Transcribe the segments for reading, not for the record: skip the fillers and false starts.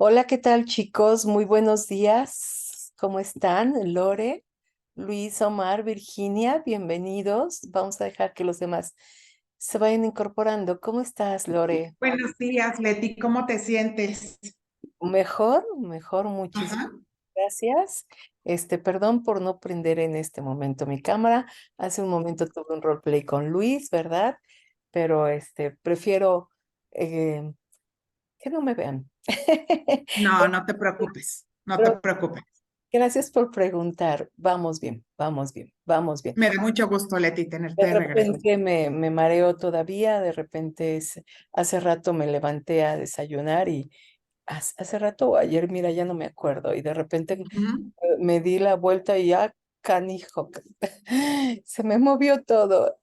Hola, ¿qué tal, chicos? Muy buenos días. ¿Cómo están? Lore, Luis, Omar, Virginia, bienvenidos. Vamos a dejar que los demás se vayan incorporando. ¿Cómo estás, Lore? Buenos días, Leti, ¿cómo te sientes? Mejor, mejor, muchísimas Ajá. gracias. Perdón por no prender en este momento mi cámara. Hace un momento tuve un roleplay con Luis, ¿verdad? Pero prefiero eh, que no me vean. No, no te preocupes, no te Pero preocupes. gracias por preguntar. Vamos bien, vamos bien, vamos bien. Me da mucho gusto, Leti, tenerte De de regreso. repente me mareo todavía, de repente hace rato me levanté a desayunar y hace rato o ayer, mira, ya no me acuerdo, y de repente Ujú. me di la vuelta y ya, canijo, se me movió todo.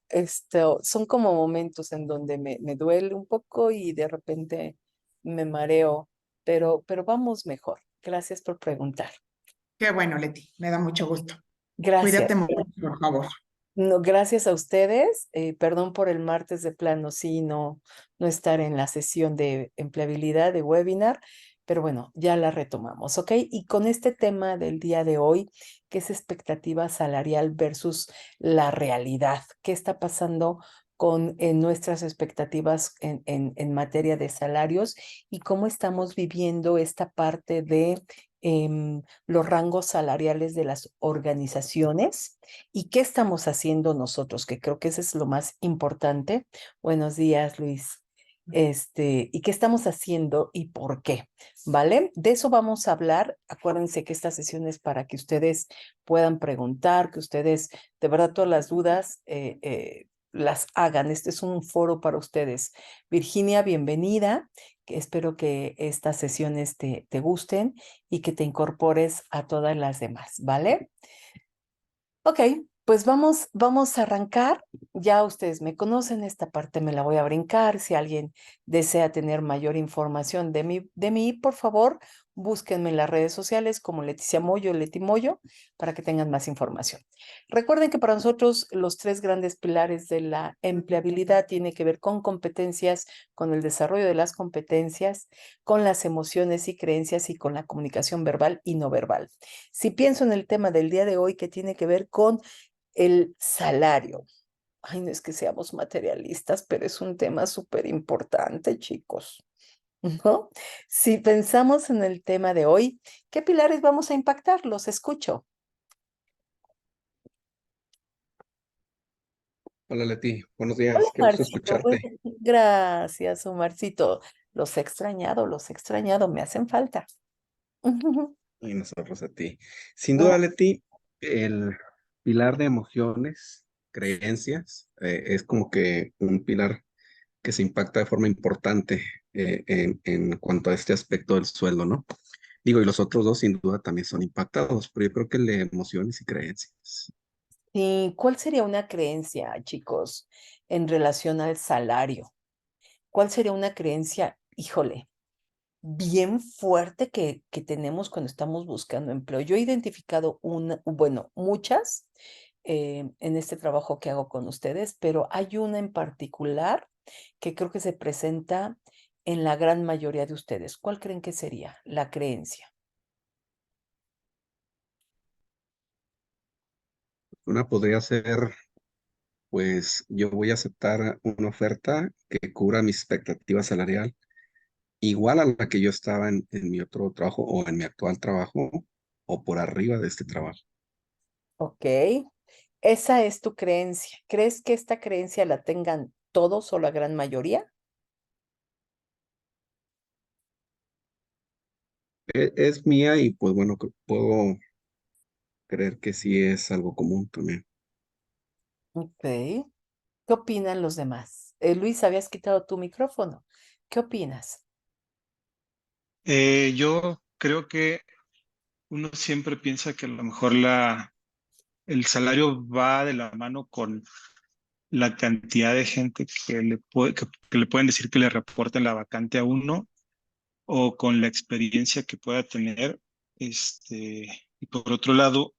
Son como momentos en donde me duele un poco y de repente me mareo, pero vamos mejor. Gracias por preguntar. Qué bueno, Leti, me da mucho gusto. Gracias. Cuídate mucho, por favor. No, gracias a ustedes. Perdón por el martes de plano, sí, no estar en la sesión de empleabilidad de webinar, pero bueno, ya la retomamos, ¿ok? Y con este tema del día de hoy, que es expectativa salarial versus la realidad, ¿qué está pasando con nuestras expectativas en materia de salarios y cómo estamos viviendo esta parte de los rangos salariales de las organizaciones? ¿Y qué estamos haciendo nosotros? Que creo que eso es lo más importante. Buenos días, Luis. ¿Y qué estamos haciendo y por qué? ¿Vale? De eso vamos a hablar. Acuérdense que esta sesión es para que ustedes puedan preguntar, que ustedes, de verdad, todas las dudas las hagan. Este es un foro para ustedes. Virginia, bienvenida. Que espero que estas sesiones te gusten y que te incorpores a todas las demás, ¿vale? Ok, pues vamos a arrancar. Ya ustedes me conocen, esta parte me la voy a brincar. Si alguien desea tener mayor información de mí, por favor, búsquenme en las redes sociales como Leticia Moyo, Leti Moyo, para que tengan más información. Recuerden que para nosotros los tres grandes pilares de la empleabilidad tienen que ver con competencias, con el desarrollo de las competencias, con las emociones y creencias y con la comunicación verbal y no verbal. Si pienso en el tema del día de hoy que tiene que ver con el salario, ay, no es que seamos materialistas, pero es un tema súper importante, chicos, ¿no? Si pensamos en el tema de hoy, ¿qué pilares vamos a impactar? Los escucho. Hola Leti, buenos Hola, días, qué gusto Marcito. escucharte. Gracias, Omarcito. Los he extrañado, me hacen falta. Y nosotros a ti. Sin duda, Leti, el pilar de emociones, creencias, es como que un pilar que se impacta de forma importante en cuanto a este aspecto del sueldo, ¿no? Digo, y los otros dos sin duda también son impactados, pero yo creo que el de emociones y creencias. ¿Y cuál sería una creencia, chicos, en relación al salario? ¿Cuál sería una creencia, híjole, bien fuerte que tenemos cuando estamos buscando empleo? Yo he identificado bueno, muchas en este trabajo que hago con ustedes, pero hay una en particular que creo que se presenta en la gran mayoría de ustedes. ¿Cuál creen que sería la creencia? Una podría ser, pues yo voy a aceptar una oferta que cubra mi expectativa salarial igual a la que yo estaba en mi otro trabajo o en mi actual trabajo o por arriba de este trabajo. Ok, esa es tu creencia. ¿Crees que esta creencia la tengan todos o la gran mayoría? Es mía y pues bueno, puedo creer que sí es algo común también. Ok. ¿Qué opinan los demás? Luis, habías quitado tu micrófono. ¿Qué opinas? Yo creo que uno siempre piensa que a lo mejor el salario va de la mano con la cantidad de gente que le pueden decir que le reporten la vacante a uno o con la experiencia que pueda tener. Y por otro lado,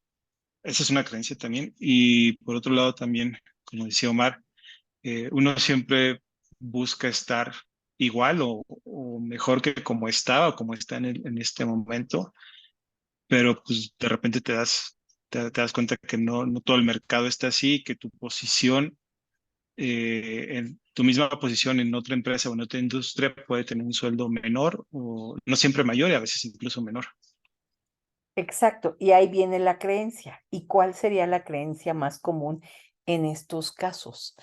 esa es una creencia también. Y por otro lado también, como decía Omar, uno siempre busca estar igual o mejor que como estaba o como está en este momento, pero pues de repente te das cuenta que no todo el mercado está así, que tu posición, en tu misma posición en otra empresa o en otra industria puede tener un sueldo menor o no siempre mayor y a veces incluso menor. Exacto, y ahí viene la creencia. ¿Y cuál sería la creencia más común en estos casos?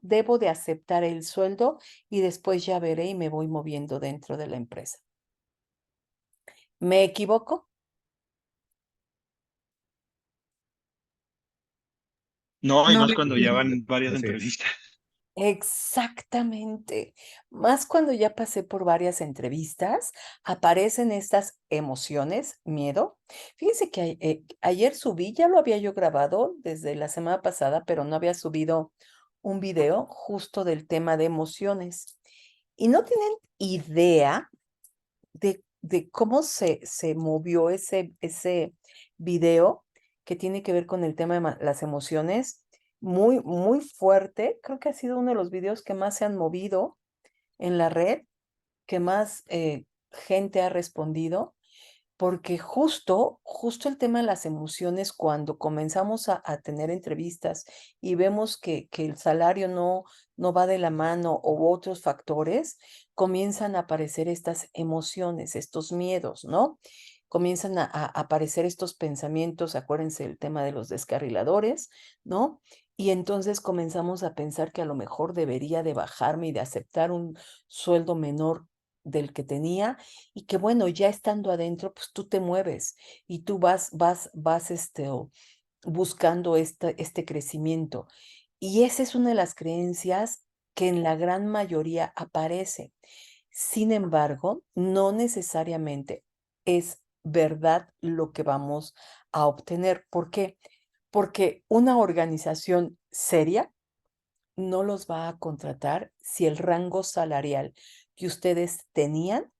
Debo de aceptar el sueldo y después ya veré y me voy moviendo dentro de la empresa. ¿Me equivoco? No, y No, más Leti, cuando ya van varias Así es. entrevistas. Exactamente. Más cuando ya pasé por varias entrevistas, aparecen estas emociones, miedo. Fíjense que ayer subí, ya lo había yo grabado desde la semana pasada, pero no había subido un video justo del tema de emociones. Y no tienen idea de cómo se movió ese video que tiene que ver con el tema de las emociones, muy, muy fuerte. Creo que ha sido uno de los videos que más se han movido en la red, que más gente ha respondido. Porque justo el tema de las emociones, cuando comenzamos a tener entrevistas y vemos que el salario no va de la mano o otros factores, comienzan a aparecer estas emociones, estos miedos, ¿no? Comienzan a aparecer estos pensamientos, acuérdense del tema de los descarriladores, ¿no? Y entonces comenzamos a pensar que a lo mejor debería de bajarme y de aceptar un sueldo menor del que tenía y que bueno, ya estando adentro, pues tú te mueves y tú vas buscando este crecimiento. Y esa es una de las creencias que en la gran mayoría aparece. Sin embargo, no necesariamente es verdad lo que vamos a obtener. ¿Por qué? Porque una organización seria no los va a contratar si el rango salarial que ustedes tenían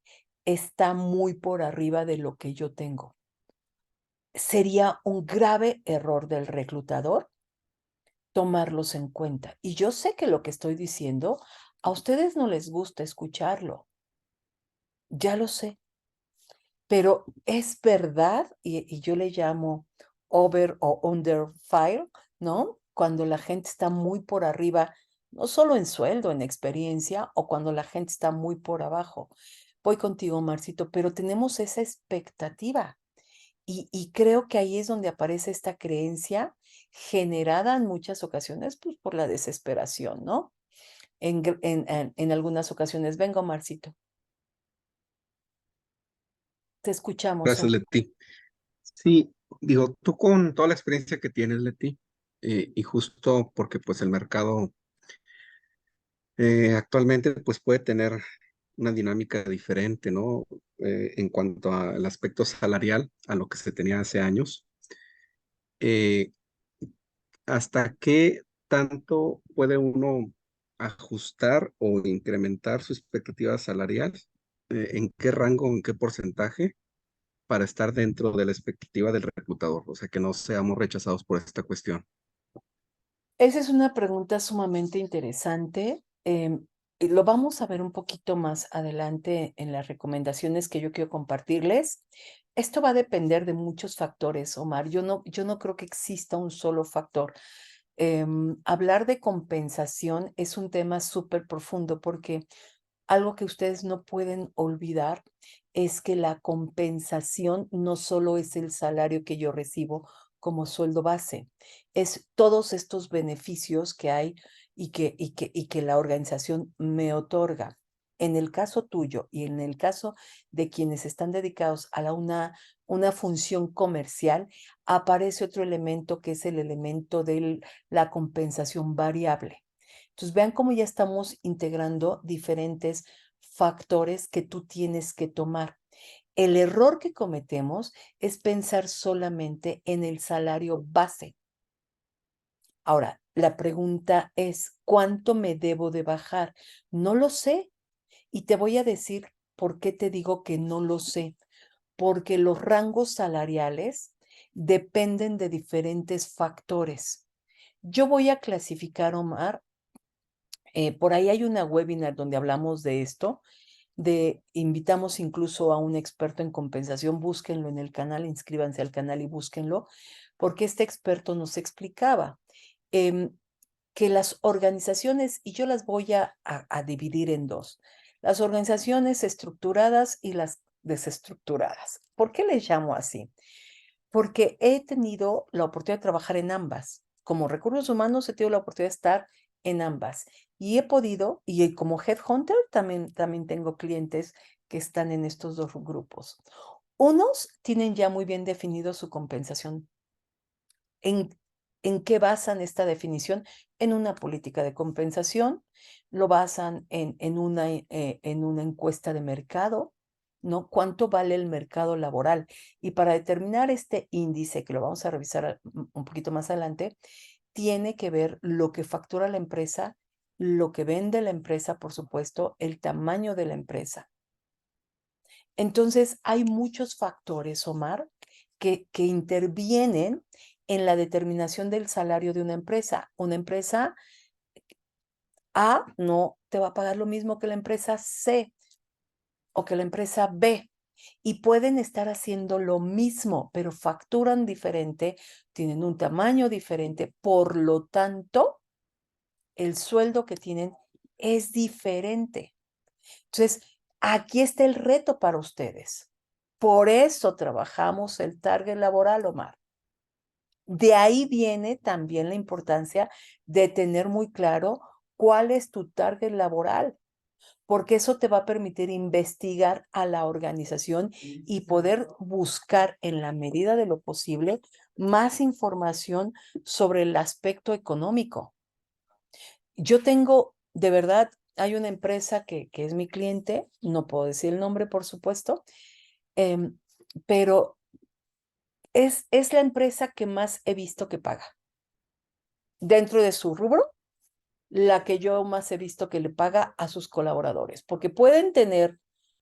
está muy por arriba de lo que yo tengo. Sería un grave error del reclutador tomarlos en cuenta. Y yo sé que lo que estoy diciendo a ustedes no les gusta escucharlo, ya lo sé, pero es verdad y yo le llamo over o under fire, ¿no? Cuando la gente está muy por arriba, no solo en sueldo, en experiencia, o cuando la gente está muy por abajo. Voy contigo, Marcito, pero tenemos esa expectativa. Y creo que ahí es donde aparece esta creencia generada en muchas ocasiones, pues por la desesperación, ¿no? En algunas ocasiones. Vengo, Marcito. Te escuchamos. Gracias, Leti. Sí, digo, tú con toda la experiencia que tienes, Leti, y justo porque pues el mercado actualmente pues puede tener una dinámica diferente, ¿no? En cuanto al aspecto salarial, a lo que se tenía hace años. Eh, ¿Hasta qué tanto puede uno ajustar o incrementar su expectativa salarial? ¿En qué rango, en qué porcentaje para estar dentro de la expectativa del reclutador? O sea, que no seamos rechazados por esta cuestión. Esa es una pregunta sumamente interesante. Y lo vamos a ver un poquito más adelante en las recomendaciones que yo quiero compartirles. Esto va a depender de muchos factores, Omar. Yo no creo que exista un solo factor. Hablar de compensación es un tema súper profundo porque algo que ustedes no pueden olvidar es que la compensación no solo es el salario que yo recibo como sueldo base, es todos estos beneficios que hay y que la organización me otorga. En el caso tuyo y en el caso de quienes están dedicados a una función comercial, aparece otro elemento que es el elemento de la compensación variable. Entonces, vean cómo ya estamos integrando diferentes factores que tú tienes que tomar. El error que cometemos es pensar solamente en el salario base. Ahora, la pregunta es, ¿cuánto me debo de bajar? No lo sé. Y te voy a decir por qué te digo que no lo sé. Porque los rangos salariales dependen de diferentes factores. Yo voy a clasificar, Omar, Por ahí hay una webinar donde hablamos de esto, invitamos incluso a un experto en compensación, búsquenlo en el canal, inscríbanse al canal y búsquenlo, porque este experto nos explicaba que las organizaciones, y yo las voy a dividir en dos, las organizaciones estructuradas y las desestructuradas. ¿Por qué les llamo así? Porque he tenido la oportunidad de trabajar en ambas. Como recursos humanos he tenido la oportunidad de estar en ambas. Y he podido, y como headhunter también tengo clientes que están en estos dos grupos. Unos tienen ya muy bien definido su compensación. ¿En qué basan esta definición? En una política de compensación, lo basan en una encuesta de mercado, ¿no? ¿Cuánto vale el mercado laboral? Y para determinar este índice, que lo vamos a revisar un poquito más adelante, tiene que ver lo que factura la empresa, lo que vende la empresa, por supuesto, el tamaño de la empresa. Entonces, hay muchos factores, Omar, que intervienen en la determinación del salario de una empresa. Una empresa A no te va a pagar lo mismo que la empresa C o que la empresa B. Y pueden estar haciendo lo mismo, pero facturan diferente, tienen un tamaño diferente. Por lo tanto, el sueldo que tienen es diferente. Entonces, aquí está el reto para ustedes. Por eso trabajamos el target laboral, Omar. De ahí viene también la importancia de tener muy claro cuál es tu target laboral, porque eso te va a permitir investigar a la organización y poder buscar en la medida de lo posible más información sobre el aspecto económico. Yo tengo, de verdad, hay una empresa que es mi cliente, no puedo decir el nombre, por supuesto, pero es la empresa que más he visto que paga. Dentro de su rubro, la que yo más he visto que le paga a sus colaboradores, porque pueden tener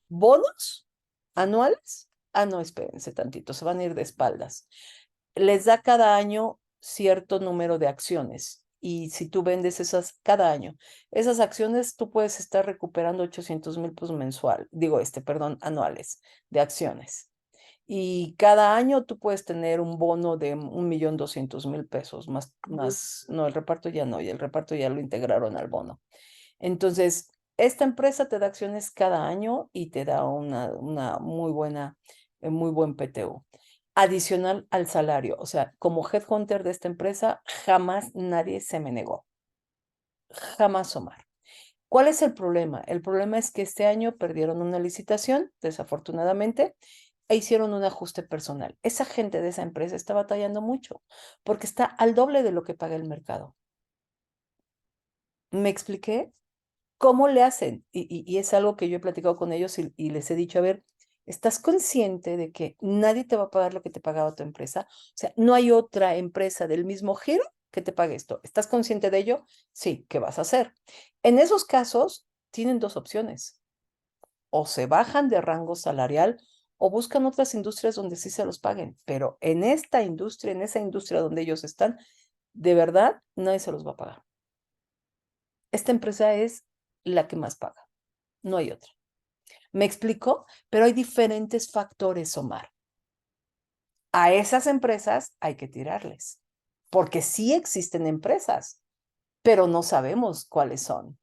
bonos anuales. Ah, no, espérense tantito, se van a ir de espaldas. Les da cada año cierto número de acciones y si tú vendes esas cada año, esas acciones tú puedes estar recuperando 800,000 pesos anuales de acciones. Y cada año tú puedes tener un bono de 1,200,000 pesos, más, no, el reparto ya no, y el reparto ya lo integraron al bono. Entonces, esta empresa te da acciones cada año y te da una muy buen PTU. Adicional al salario, o sea, como headhunter de esta empresa, jamás nadie se me negó. Jamás, Omar. ¿Cuál es el problema? El problema es que este año perdieron una licitación, desafortunadamente, e hicieron un ajuste personal. Esa gente de esa empresa está batallando mucho porque está al doble de lo que paga el mercado. ¿Me expliqué? ¿Cómo le hacen? Y es algo que yo he platicado con ellos y les he dicho, a ver, ¿estás consciente de que nadie te va a pagar lo que te pagaba tu empresa? O sea, no hay otra empresa del mismo giro que te pague esto. ¿Estás consciente de ello? Sí, ¿qué vas a hacer? En esos casos, tienen dos opciones. O se bajan de rango salarial o buscan otras industrias donde sí se los paguen. Pero en esa industria donde ellos están, de verdad, nadie se los va a pagar. Esta empresa es la que más paga. No hay otra. ¿Me explico? Pero hay diferentes factores, Omar. A esas empresas hay que tirarles, porque sí existen empresas, pero no sabemos cuáles son.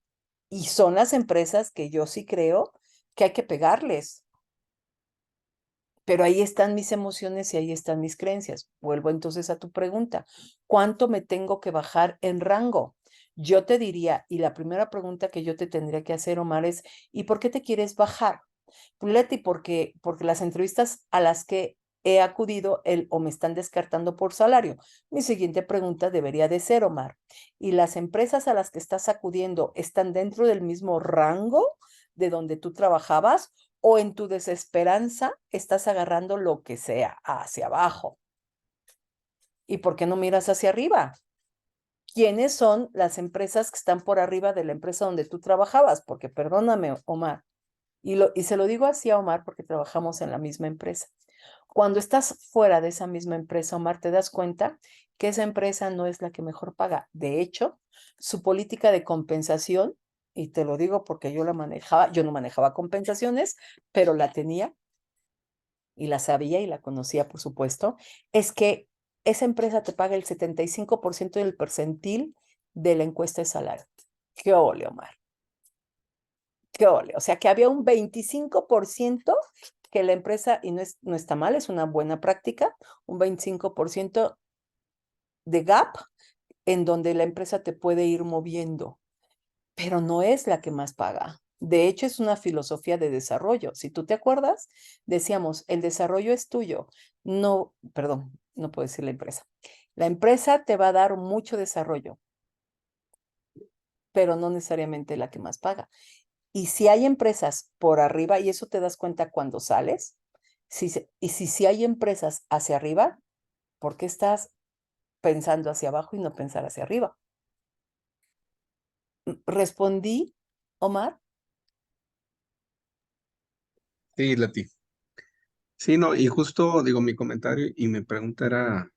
Y son las empresas que yo sí creo que hay que pegarles. Pero ahí están mis emociones y ahí están mis creencias. Vuelvo entonces a tu pregunta. ¿Cuánto me tengo que bajar en rango? Yo te diría, y la primera pregunta que yo te tendría que hacer, Omar, es, ¿y por qué te quieres bajar? Leti, porque las entrevistas a las que he acudido o me están descartando por salario. Mi siguiente pregunta debería de ser, Omar, ¿y las empresas a las que estás acudiendo están dentro del mismo rango de donde tú trabajabas o en tu desesperanza estás agarrando lo que sea hacia abajo? ¿Y por qué no miras hacia arriba? ¿Quiénes son las empresas que están por arriba de la empresa donde tú trabajabas? Porque perdóname, Omar, y se lo digo así a Omar porque trabajamos en la misma empresa. Cuando estás fuera de esa misma empresa, Omar, te das cuenta que esa empresa no es la que mejor paga. De hecho, su política de compensación, y te lo digo porque yo la manejaba, yo no manejaba compensaciones, pero la tenía y la sabía y la conocía, por supuesto, es que esa empresa te paga el 75% del percentil de la encuesta de salario. ¡Qué ole, Omar! ¡Qué ole! O sea, que había un 25% que la empresa, y no está mal, es una buena práctica, un 25% de gap en donde la empresa te puede ir moviendo, pero no es la que más paga. De hecho, es una filosofía de desarrollo. Si tú te acuerdas, decíamos, el desarrollo es tuyo. No, perdón, no puedo decir la empresa. La empresa te va a dar mucho desarrollo, pero no necesariamente la que más paga. Y si hay empresas por arriba, y eso te das cuenta cuando sales, si hay empresas hacia arriba, ¿por qué estás pensando hacia abajo y no pensar hacia arriba? ¿Respondí, Omar? Sí, Leti. Sí, no, y justo digo, mi comentario y mi pregunta era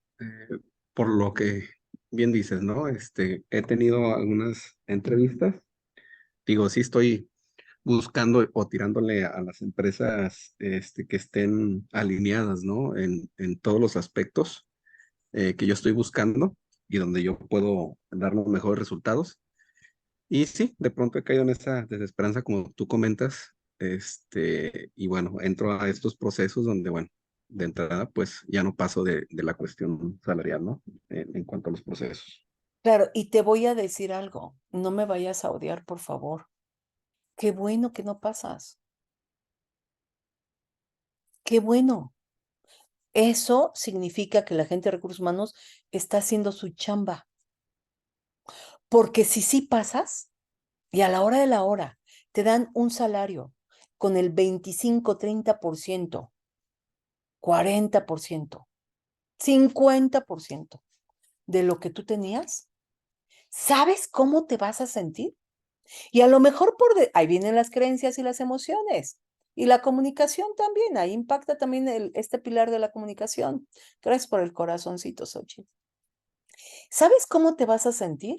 por lo que bien dices, ¿no? He tenido algunas entrevistas, digo, sí estoy buscando o tirándole a las empresas que estén alineadas, ¿no? En todos los aspectos que yo estoy buscando y donde yo puedo dar los mejores resultados. Y sí, de pronto he caído en esa desesperanza, como tú comentas, y bueno, entro a estos procesos donde, bueno, de entrada, pues ya no paso de la cuestión salarial, ¿no? En cuanto a los procesos. Claro, y te voy a decir algo, no me vayas a odiar, por favor. Qué bueno que no pasas. Qué bueno. Eso significa que la gente de recursos humanos está haciendo su chamba. Porque si sí pasas y a la hora de la hora te dan un salario con el 25, 30%, 40%, 50% de lo que tú tenías, ¿sabes cómo te vas a sentir? Y a lo mejor ahí vienen las creencias y las emociones. Y la comunicación también, ahí impacta también este pilar de la comunicación. Gracias por el corazoncito, Xochitl. ¿Sabes cómo te vas a sentir?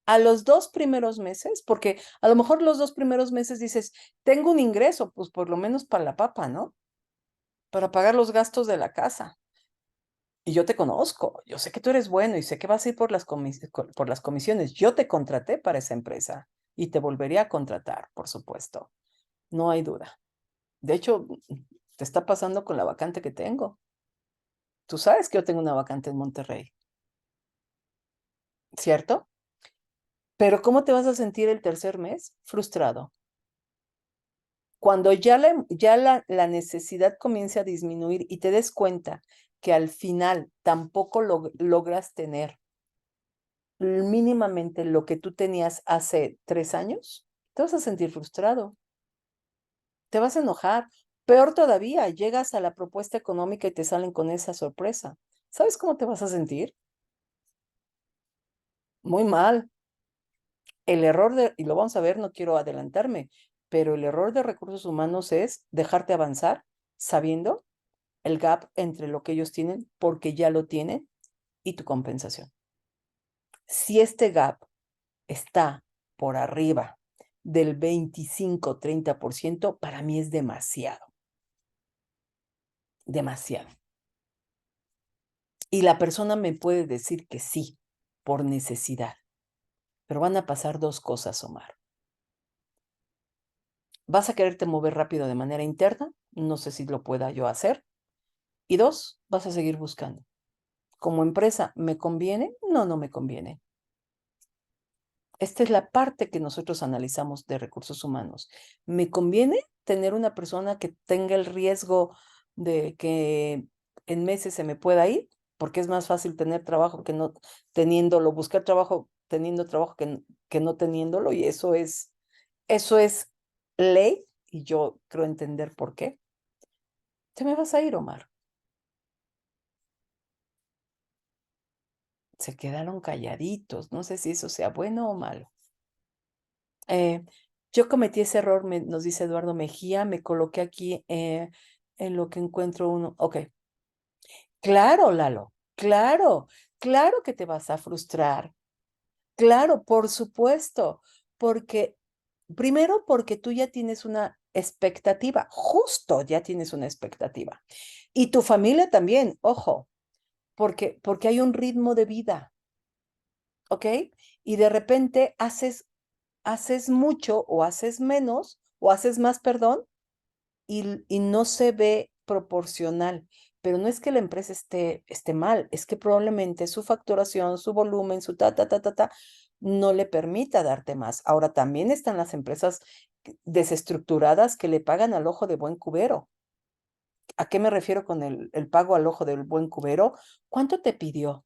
A los 2 primeros meses, porque a lo mejor los 2 primeros meses dices, tengo un ingreso, pues por lo menos para la papa, ¿no? Para pagar los gastos de la casa. Y yo te conozco, yo sé que tú eres bueno y sé que vas a ir por por las comisiones. Yo te contraté para esa empresa y te volvería a contratar, por supuesto. No hay duda. De hecho, te está pasando con la vacante que tengo. Tú sabes que yo tengo una vacante en Monterrey, ¿cierto? Pero ¿cómo te vas a sentir el tercer mes? Frustrado. Cuando la necesidad comience a disminuir y te des cuenta que al final tampoco logras tener mínimamente lo que tú tenías hace 3 años, te vas a sentir frustrado, te vas a enojar. Peor todavía, llegas a la propuesta económica y te salen con esa sorpresa. ¿Sabes cómo te vas a sentir? Muy mal. El error y lo vamos a ver, no quiero adelantarme, pero el error de recursos humanos es dejarte avanzar sabiendo el gap entre lo que ellos tienen, porque ya lo tienen, y tu compensación. Si este gap está por arriba del 25-30%, para mí es demasiado. Demasiado. Y la persona me puede decir que sí, por necesidad. Pero van a pasar 2 cosas, Omar. Vas a quererte mover rápido de manera interna, no sé si lo pueda yo hacer. Y 2, vas a seguir buscando. Como empresa, ¿me conviene? No, no me conviene. Esta es la parte que nosotros analizamos de recursos humanos. ¿Me conviene tener una persona que tenga el riesgo de que en meses se me pueda ir? Porque es más fácil tener trabajo que no teniéndolo, buscar trabajo teniendo trabajo que no teniéndolo, y eso es ley, y yo creo entender por qué. Te me vas a ir, Omar. Se quedaron calladitos. No sé si eso sea bueno o malo. Yo cometí ese error, nos dice Eduardo Mejía, me coloqué aquí en lo que encuentro uno. Ok, claro, Lalo, claro, claro que te vas a frustrar. Claro, por supuesto, porque primero porque tú ya tienes una expectativa, justo ya tienes una expectativa. Y tu familia también, ojo, porque hay un ritmo de vida, ¿ok? Y de repente haces mucho o haces menos o haces más, perdón, y no se ve proporcional. Pero no es que la empresa esté mal, es que probablemente su facturación, su volumen, su no le permita darte más. Ahora también están las empresas desestructuradas que le pagan al ojo de buen cubero. ¿A qué me refiero con el pago al ojo del buen cubero? ¿Cuánto te pidió?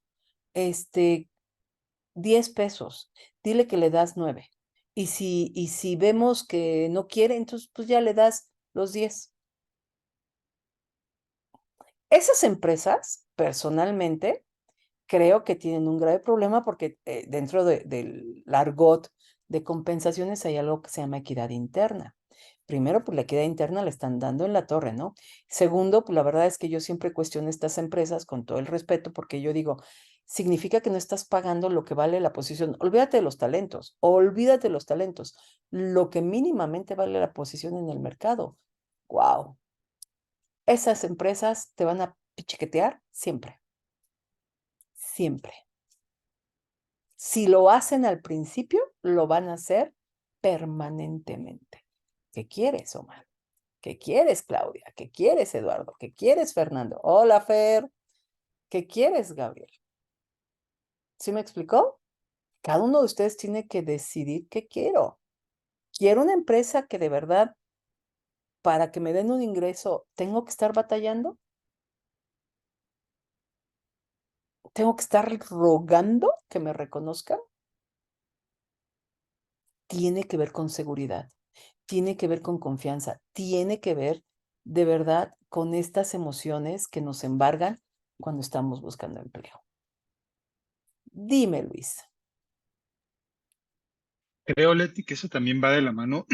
10 pesos. Dile que le das 9. Y si vemos que no quiere, entonces pues ya le das los 10. Esas empresas, personalmente, creo que tienen un grave problema porque dentro del argot de compensaciones hay algo que se llama equidad interna. Primero, pues la equidad interna la están dando en la torre, ¿no? Segundo, pues la verdad es que yo siempre cuestiono estas empresas con todo el respeto porque yo digo, significa que no estás pagando lo que vale la posición. Olvídate de los talentos, olvídate de los talentos, lo que mínimamente vale la posición en el mercado. ¡Wow! Esas empresas te van a pichiquetear siempre, siempre. Si lo hacen al principio, lo van a hacer permanentemente. ¿Qué quieres, Omar? ¿Qué quieres, Claudia? ¿Qué quieres, Eduardo? ¿Qué quieres, Fernando? Hola, Fer. ¿Qué quieres, Gabriel? ¿Sí me explicó? Cada uno de ustedes tiene que decidir qué quiero. ¿Quiero una empresa que de verdad, para que me den un ingreso, tengo que estar batallando? ¿Tengo que estar rogando que me reconozcan? Tiene que ver con seguridad, tiene que ver con confianza, tiene que ver de verdad con estas emociones que nos embargan cuando estamos buscando empleo. Dime, Luis. Creo, Leti, que eso también va de la mano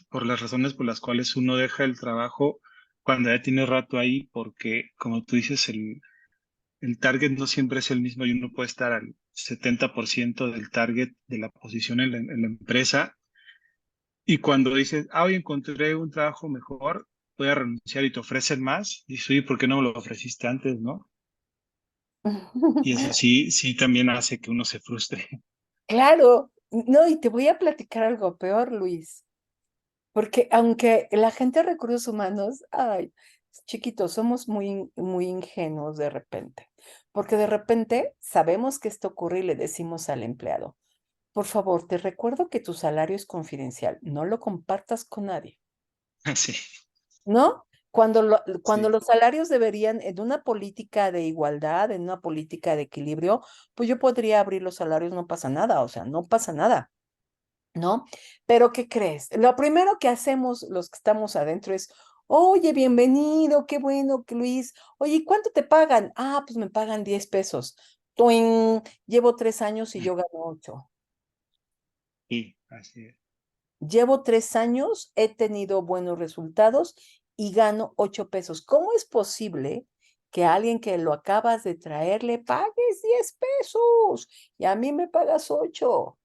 por las razones por las cuales uno deja el trabajo cuando ya tiene rato ahí, porque como tú dices, el target no siempre es el mismo y uno puede estar al 70% del target de la posición en la empresa. Y cuando dices, hoy encontré un trabajo mejor, voy a renunciar y te ofrecen más, dices, oye, ¿por qué no me lo ofreciste antes, no? Y eso sí, sí también hace que uno se frustre. Claro, no, y te voy a platicar algo peor, Luis, porque aunque la gente de recursos humanos, ay, chiquitos, somos muy ingenuos de repente, porque de repente sabemos que esto ocurre y le decimos al empleado, por favor, te recuerdo que tu salario es confidencial, no lo compartas con nadie. Sí, ¿No? Cuando sí. los salarios deberían, en una política de igualdad, en una política de equilibrio, pues yo podría abrir los salarios, no pasa nada, o sea, no pasa nada, ¿no? Pero ¿qué crees? Lo primero que hacemos los que estamos adentro es, oye, bienvenido, qué bueno, que Luis. Oye, ¿y cuánto te pagan? Ah, pues me pagan 10 pesos. ¡Tuing! Llevo 3 años y yo gano 8. Sí, así es. Llevo 3 años, he tenido buenos resultados y gano 8 pesos. ¿Cómo es posible que a alguien que lo acabas de traer le pagues 10 pesos y a mí me pagas 8?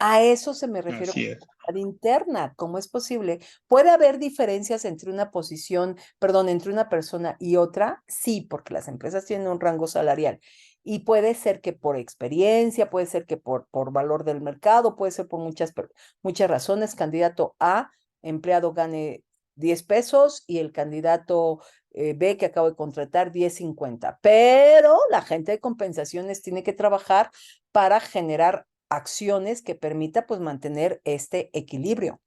A eso se me refiere Así con es. equidad interna. ¿Cómo es posible? ¿Puede haber diferencias entre una posición, perdón, entre una persona y otra? Sí, porque las empresas tienen un rango salarial. Y puede ser que por experiencia, puede ser que por valor del mercado, puede ser por muchas razones. Candidato A, empleado gane 10 pesos y el candidato B que acabo de contratar 10.50. Pero la gente de compensaciones tiene que trabajar para generar acciones que permita pues mantener este equilibrio.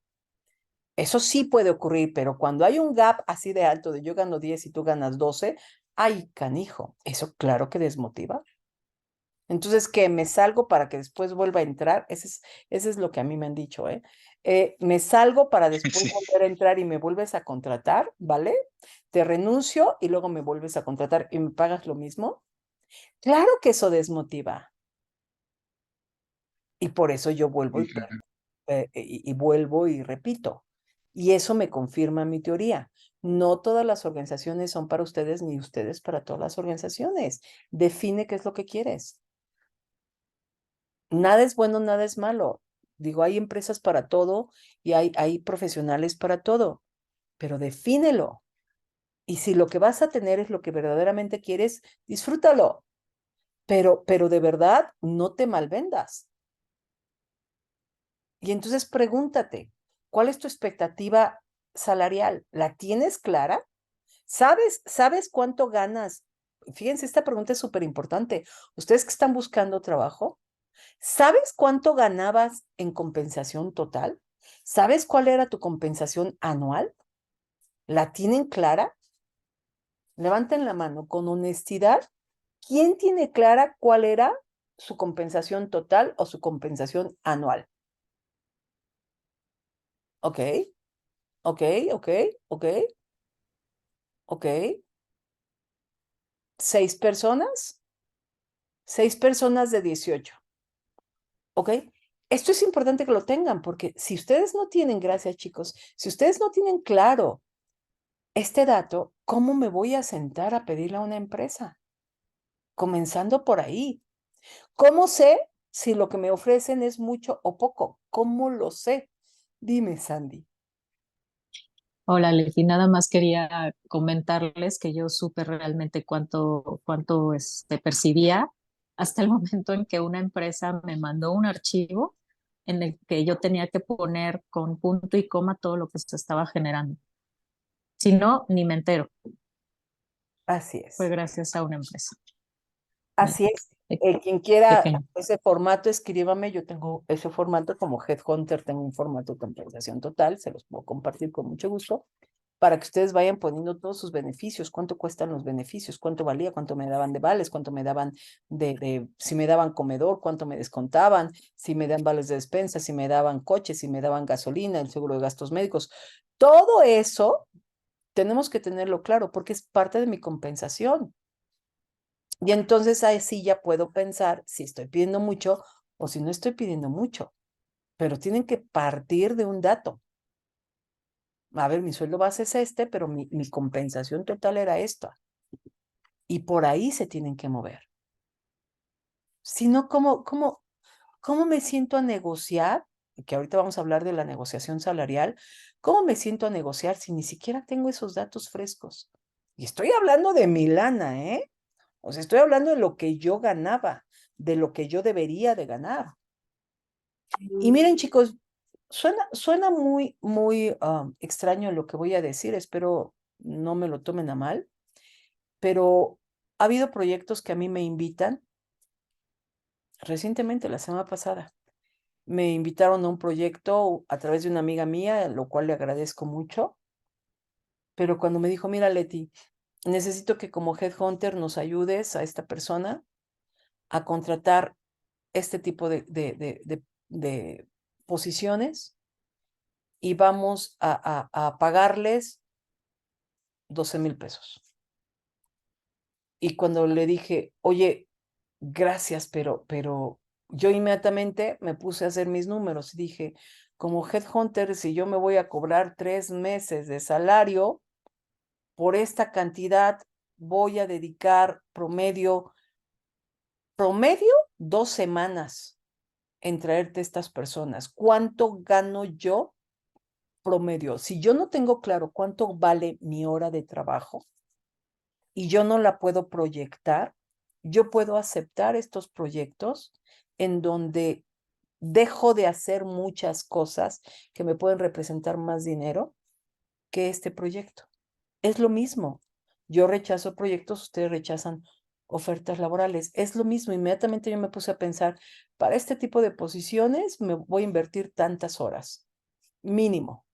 Eso sí puede ocurrir, pero cuando hay un gap así de alto de yo gano 10 y tú ganas 12, ay, canijo, eso claro que desmotiva. Entonces, que me salgo para que después vuelva a entrar, ese es lo que a mí me han dicho, ¿eh? Me salgo para después Sí, volver a entrar y me vuelves a contratar, ¿vale? Te renuncio y luego me vuelves a contratar y me pagas lo mismo. Claro que eso desmotiva. Y por eso yo vuelvo sí, y claro. vuelvo y repito. Y eso me confirma mi teoría. No todas las organizaciones son para ustedes, ni ustedes para todas las organizaciones. Define qué es lo que quieres. Nada es bueno, nada es malo. Digo, hay empresas para todo y hay profesionales para todo, pero defínelo. Y si lo que vas a tener es lo que verdaderamente quieres, disfrútalo. Pero de verdad, no te malvendas. Y entonces pregúntate, ¿cuál es tu expectativa salarial? ¿La tienes clara? ¿Sabes cuánto ganas? Fíjense, esta pregunta es súper importante. Ustedes que están buscando trabajo, ¿sabes cuánto ganabas en compensación total? ¿Sabes cuál era tu compensación anual? ¿La tienen clara? Levanten la mano con honestidad. ¿Quién tiene clara cuál era su compensación total o su compensación anual? Ok, ok, ok, ok, ok. 6 personas, 6 personas de 18. ¿Ok? Esto es importante que lo tengan porque si ustedes no tienen, gracias chicos, si ustedes no tienen claro este dato, ¿cómo me voy a sentar a pedirle a una empresa? Comenzando por ahí. ¿Cómo sé si lo que me ofrecen es mucho o poco? ¿Cómo lo sé? Dime, Sandy. Hola, Leti, nada más quería comentarles que yo supe realmente cuánto percibía hasta el momento en que una empresa me mandó un archivo en el que yo tenía que poner con punto y coma todo lo que se estaba generando. Si no, ni me entero. Así Fue es. gracias a una empresa. Así es. Quien Qué quiera pena. ese formato, escríbame. Yo tengo ese formato como Headhunter, tengo un formato de compensación total, se los puedo compartir con mucho gusto, para que ustedes vayan poniendo todos sus beneficios, cuánto cuestan los beneficios, cuánto valía, cuánto me daban de vales, cuánto me daban si me daban comedor, cuánto me descontaban, si me dan vales de despensa, si me daban coches, si me daban gasolina, el seguro de gastos médicos. Todo eso tenemos que tenerlo claro porque es parte de mi compensación. Y entonces ahí sí ya puedo pensar si estoy pidiendo mucho o si no estoy pidiendo mucho, pero tienen que partir de un dato. A ver, mi sueldo base es este, pero mi compensación total era esta. Y por ahí se tienen que mover. Si no, ¿cómo me siento a negociar? Que ahorita vamos a hablar de la negociación salarial. ¿Cómo me siento a negociar si ni siquiera tengo esos datos frescos? Y estoy hablando de mi lana, ¿eh? O sea, estoy hablando de lo que yo ganaba, de lo que yo debería de ganar. Y miren, chicos, suena muy extraño lo que voy a decir, espero no me lo tomen a mal, pero ha habido proyectos que a mí me invitan. Recientemente, la semana pasada, me invitaron a un proyecto a través de una amiga mía, lo cual le agradezco mucho, pero cuando me dijo, mira, Leti, necesito que como headhunter nos ayudes a esta persona a contratar este tipo de posiciones y vamos a pagarles 12,000 pesos. Y cuando le dije, oye, gracias, pero yo inmediatamente me puse a hacer mis números y dije, como headhunter, si yo me voy a cobrar 3 meses de salario, por esta cantidad voy a dedicar promedio 2 semanas en traerte estas personas. ¿Cuánto gano yo promedio? Si yo no tengo claro cuánto vale mi hora de trabajo y yo no la puedo proyectar, yo puedo aceptar estos proyectos en donde dejo de hacer muchas cosas que me pueden representar más dinero que este proyecto. Es lo mismo. Yo rechazo proyectos, ustedes rechazan ofertas laborales. Es lo mismo. Inmediatamente yo me puse a pensar, para este tipo de posiciones me voy a invertir tantas horas, mínimo.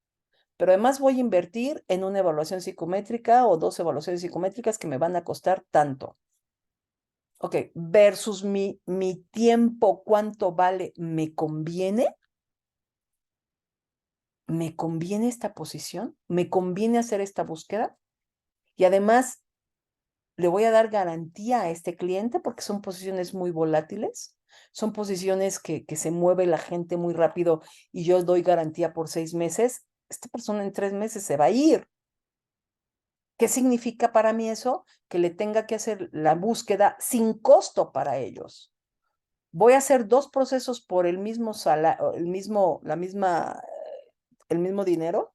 Pero además voy a invertir en una evaluación psicométrica o 2 evaluaciones psicométricas que me van a costar tanto. Ok, versus mi tiempo, ¿cuánto vale? ¿Me conviene? ¿Me conviene esta posición? ¿Me conviene hacer esta búsqueda? Y además, le voy a dar garantía a este cliente porque son posiciones muy volátiles, son posiciones que se mueve la gente muy rápido y yo doy garantía por 6 meses. Esta persona en 3 meses se va a ir. ¿Qué significa para mí eso? Que le tenga que hacer la búsqueda sin costo para ellos. ¿Voy a hacer 2 procesos por el mismo el mismo dinero?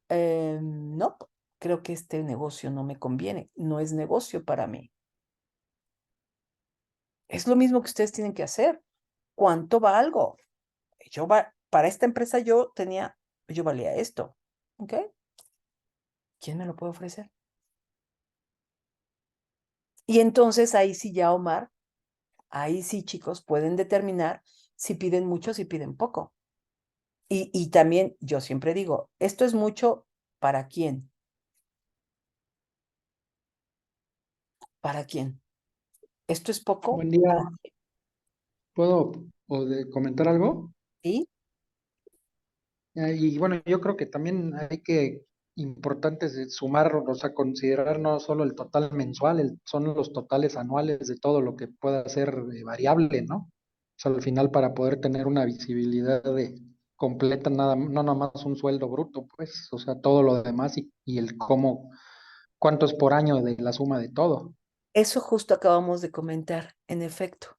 No, creo que este negocio no me conviene, no es negocio para mí. Es lo mismo que ustedes tienen que hacer. ¿Cuánto valgo? Para esta empresa yo valía esto, ¿ok? ¿Quién me lo puede ofrecer? Y entonces ahí sí ya, Omar, ahí sí, chicos, pueden determinar si piden mucho, si piden poco. Y también yo siempre digo, esto es mucho ¿para quién? ¿Para quién? ¿Esto es poco? Buen día. ¿Puedo comentar algo? ¿Sí? Y bueno, yo creo que también hay que, importante es sumar, o sea, considerar no solo el total mensual, son los totales anuales de todo lo que pueda ser variable, ¿no? O sea, al final para poder tener una visibilidad completa, no nada más un sueldo bruto, pues, o sea, todo lo demás y el cuánto es por año de la suma de todo. Eso justo acabamos de comentar, en efecto.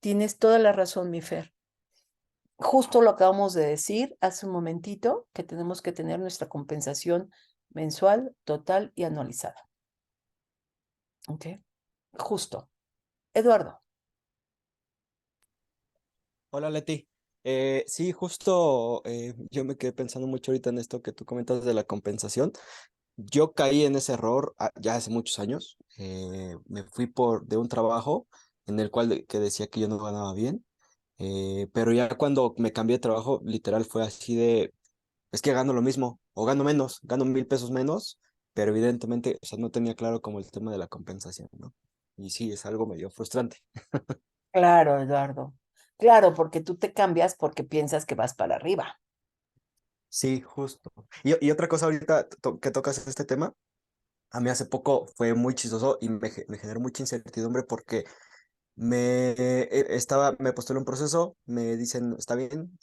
Tienes toda la razón, mi Fer. Justo lo acabamos de decir hace un momentito, que tenemos que tener nuestra compensación mensual, total y anualizada. ¿Ok? Justo. Eduardo. Hola Leti. Sí, justo yo me quedé pensando mucho ahorita en esto que tú comentas de la compensación. Yo caí en ese error ya hace muchos años. Me fui de un trabajo en el cual que decía que yo no ganaba bien, pero ya cuando me cambié de trabajo, literal fue así de, es que gano lo mismo o gano menos, gano 1,000 pesos menos, pero evidentemente, o sea, no tenía claro como el tema de la compensación, ¿no? Y sí, es algo medio frustrante. Claro, Eduardo. Claro, porque tú te cambias porque piensas que vas para arriba. Sí, justo. Y otra cosa ahorita que tocas este tema. A mí hace poco fue muy chistoso y me generó mucha incertidumbre porque me postulé un proceso, me dicen, está bien,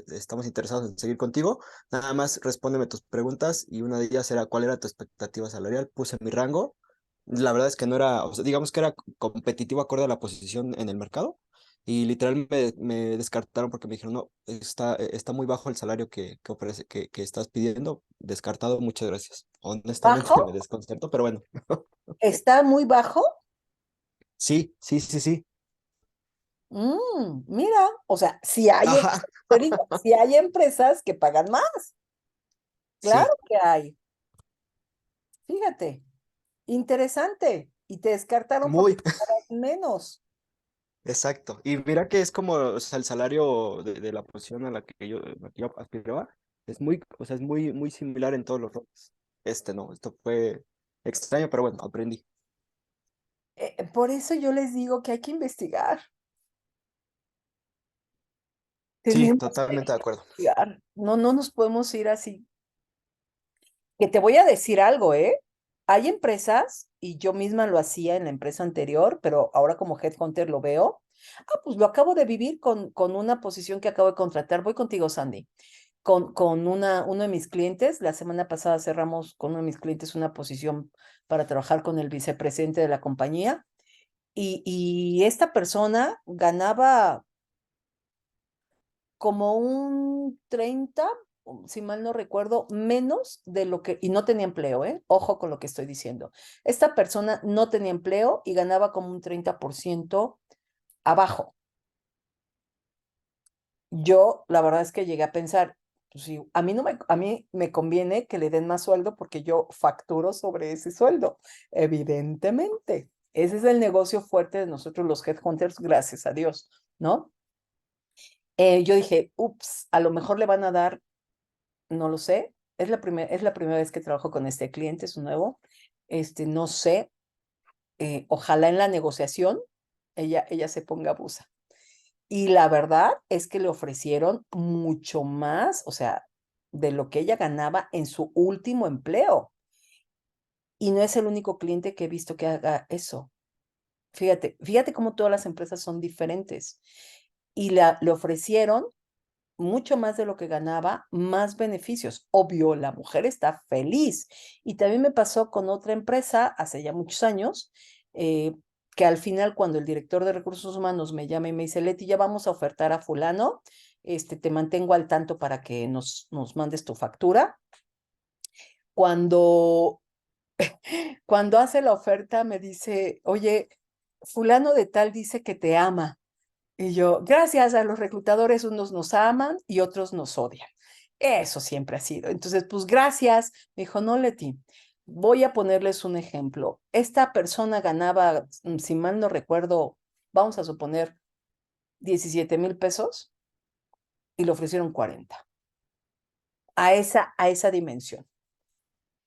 estamos interesados en seguir contigo, nada más respóndeme tus preguntas y una de ellas era cuál era tu expectativa salarial, puse mi rango, la verdad es que no era, o sea, digamos que era competitivo acorde a la posición en el mercado y literal me descartaron porque me dijeron, no, está muy bajo el salario que estás pidiendo, descartado, muchas gracias. Honestamente me ¿Bajo? desconcertó, pero bueno, ¿Está muy bajo? sí, sí, sí, sí. Mira, o sea, si hay, Ajá, te digo, si hay empresas que pagan más, claro sí, que hay. Fíjate, interesante. Y te descartaron porque muy, pagas menos. exacto. Y mira que es como, o sea, el salario de la posición a la que yo aspiraba, es muy, o sea, es muy, muy similar en todos los roles. No, esto fue extraño, pero bueno, aprendí. Por eso yo les digo que hay que investigar. Sí, Tenemos que totalmente de acuerdo. investigar. No, no nos podemos ir así. Que te voy a decir algo, ¿eh? Hay empresas, y yo misma lo hacía en la empresa anterior, pero ahora como headhunter lo veo. Pues lo acabo de vivir con una posición que acabo de contratar. Voy contigo, Sandy. Con uno de mis clientes. La semana pasada cerramos con uno de mis clientes una posición para trabajar con el vicepresidente de la compañía. Y esta persona ganaba como un 30, si mal no recuerdo, menos de lo que, y no tenía empleo, ¿eh? Ojo con lo que estoy diciendo. Esta persona no tenía empleo y ganaba como un 30% abajo. Yo, la verdad es que llegué a pensar, pues sí, a mí me conviene que le den más sueldo porque yo facturo sobre ese sueldo, evidentemente. Ese es el negocio fuerte de nosotros los headhunters, gracias a Dios, ¿no? Yo dije, ups, a lo mejor le van a dar, no lo sé, es la primera vez que trabajo con este cliente, es un nuevo, no sé, ojalá en la negociación ella se ponga abusa. Y la verdad es que le ofrecieron mucho más, o sea, de lo que ella ganaba en su último empleo. Y no es el único cliente que he visto que haga eso. Fíjate cómo todas las empresas son diferentes. Y le ofrecieron mucho más de lo que ganaba, más beneficios. Obvio, la mujer está feliz. Y también me pasó con otra empresa hace ya muchos años. que al final cuando el director de recursos humanos me llama y me dice, Leti, ya vamos a ofertar a fulano, te mantengo al tanto para que nos mandes tu factura. Cuando, cuando hace la oferta me dice, oye, fulano de tal dice que te ama. Y yo, gracias a los reclutadores, unos nos aman y otros nos odian. Eso siempre ha sido. Entonces, pues gracias. Me dijo, no, Leti, voy a ponerles un ejemplo. Esta persona ganaba, si mal no recuerdo, vamos a suponer 17,000 pesos y le ofrecieron 40 a esa dimensión.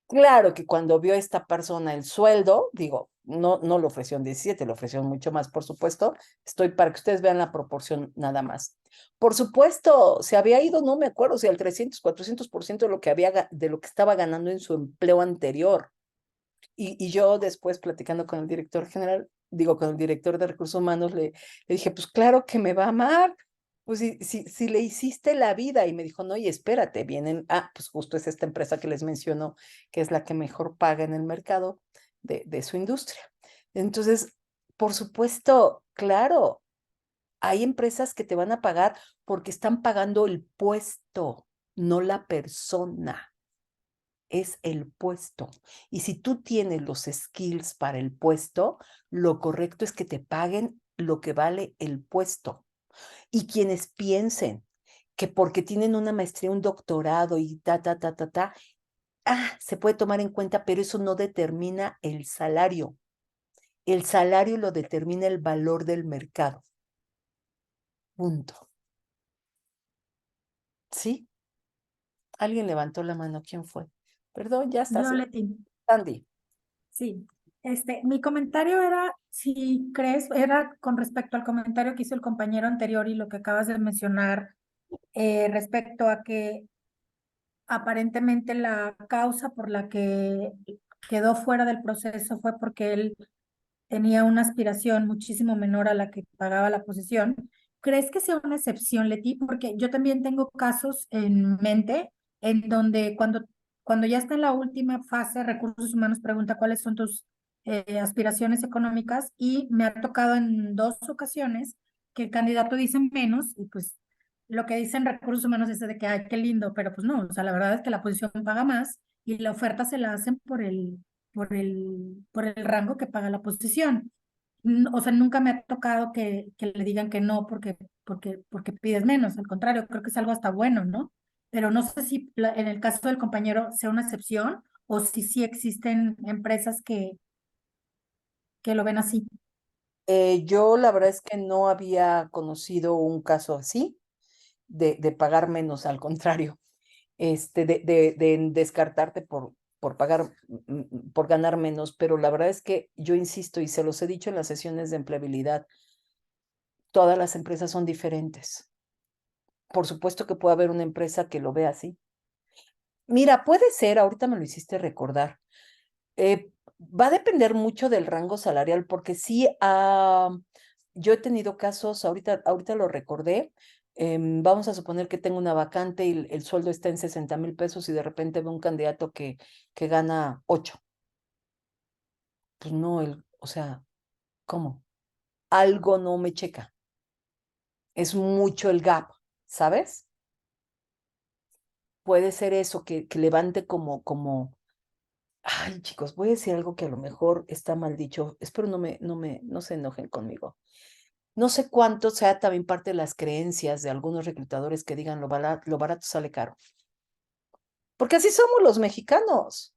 Claro que cuando vio esta persona el sueldo, digo, no le ofrecieron 17, le ofrecieron mucho más, por supuesto. Estoy para que ustedes vean la proporción nada más. Por supuesto, se había ido, no me acuerdo si al 300, 400% de lo que de lo que estaba ganando en su empleo anterior. Y yo después platicando con el director general, digo, con el director de recursos humanos, le dije, pues claro que me va a amar. Pues si le hiciste la vida. Y me dijo, no, y espérate, vienen, pues justo es esta empresa que les menciono, que es la que mejor paga en el mercado de su industria. Entonces, por supuesto, claro, hay empresas que te van a pagar porque están pagando el puesto, no la persona. Es el puesto. Y si tú tienes los skills para el puesto, lo correcto es que te paguen lo que vale el puesto. Y quienes piensen que porque tienen una maestría, un doctorado y se puede tomar en cuenta, pero eso no determina el salario. El salario lo determina el valor del mercado. Punto. ¿Sí? Alguien levantó la mano. ¿Quién fue? Perdón, ya está. Yo, Leti. Sandy. Sí. Mi comentario era, si crees, era con respecto al comentario que hizo el compañero anterior y lo que acabas de mencionar, respecto a que aparentemente la causa por la que quedó fuera del proceso fue porque él tenía una aspiración muchísimo menor a la que pagaba la posición. ¿Crees que sea una excepción, Leti? Porque yo también tengo casos en mente en donde cuando ya está en la última fase, Recursos Humanos pregunta cuáles son tus aspiraciones económicas y me ha tocado en 2 ocasiones que el candidato dice menos y pues lo que dicen Recursos Humanos es de que, ay, qué lindo, pero pues no, o sea, la verdad es que la posición paga más y la oferta se la hacen por el rango que paga la posición. O sea, nunca me ha tocado que le digan que no porque pides menos. Al contrario, creo que es algo hasta bueno, ¿no? Pero no sé si en el caso del compañero sea una excepción o si sí existen empresas que lo ven así. Yo la verdad es que no había conocido un caso así de pagar menos, al contrario, de descartarte por pagar, por ganar menos, pero la verdad es que yo insisto y se los he dicho en las sesiones de empleabilidad, todas las empresas son diferentes. Por supuesto que puede haber una empresa que lo vea así. Mira, puede ser, ahorita me lo hiciste recordar, va a depender mucho del rango salarial, porque sí, yo he tenido casos, ahorita lo recordé, vamos a suponer que tengo una vacante y el sueldo está en 60,000 pesos y de repente veo un candidato que gana 8. Pues no, o sea, ¿cómo? Algo no me checa. Es mucho el gap, ¿sabes? Puede ser eso, que levante ay, chicos, voy a decir algo que a lo mejor está mal dicho. Espero no se enojen conmigo. No sé cuánto sea también parte de las creencias de algunos reclutadores que digan lo barato sale caro. Porque así somos los mexicanos.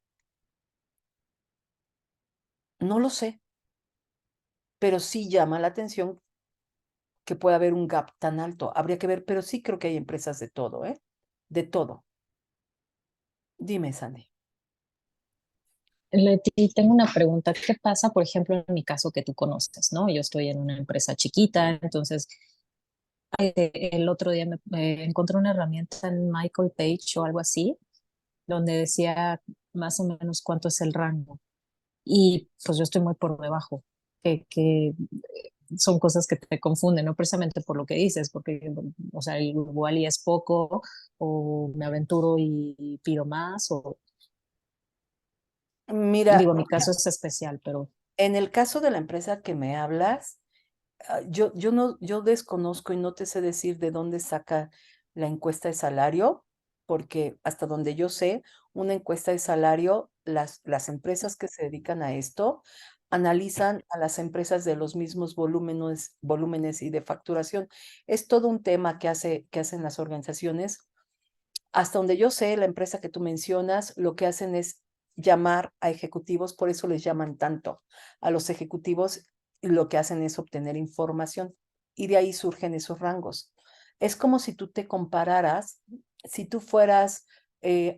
No lo sé, pero sí llama la atención que pueda haber un gap tan alto. Habría que ver, pero sí creo que hay empresas de todo, ¿eh? De todo. Dime, Sandy. Leti, tengo una pregunta. ¿Qué pasa, por ejemplo, en mi caso que tú conoces, ¿no? Yo estoy en una empresa chiquita, entonces el otro día me encontré una herramienta en Michael Page o algo así, donde decía más o menos cuánto es el rango. Y pues yo estoy muy por debajo, que son cosas que te confunden, no precisamente por lo que dices, porque, o sea, igual y es poco, o me aventuro y pido más, o Mira, digo, mi caso es especial, pero En el caso de la empresa que me hablas, yo desconozco y no te sé decir de dónde saca la encuesta de salario, porque hasta donde yo sé, una encuesta de salario, las empresas que se dedican a esto analizan a las empresas de los mismos volúmenes y de facturación. Es todo un tema que hacen las organizaciones. Hasta donde yo sé, la empresa que tú mencionas, lo que hacen es llamar a ejecutivos, por eso les llaman tanto a los ejecutivos, y lo que hacen es obtener información y de ahí surgen esos rangos. Es como si tú te compararas, si tú fueras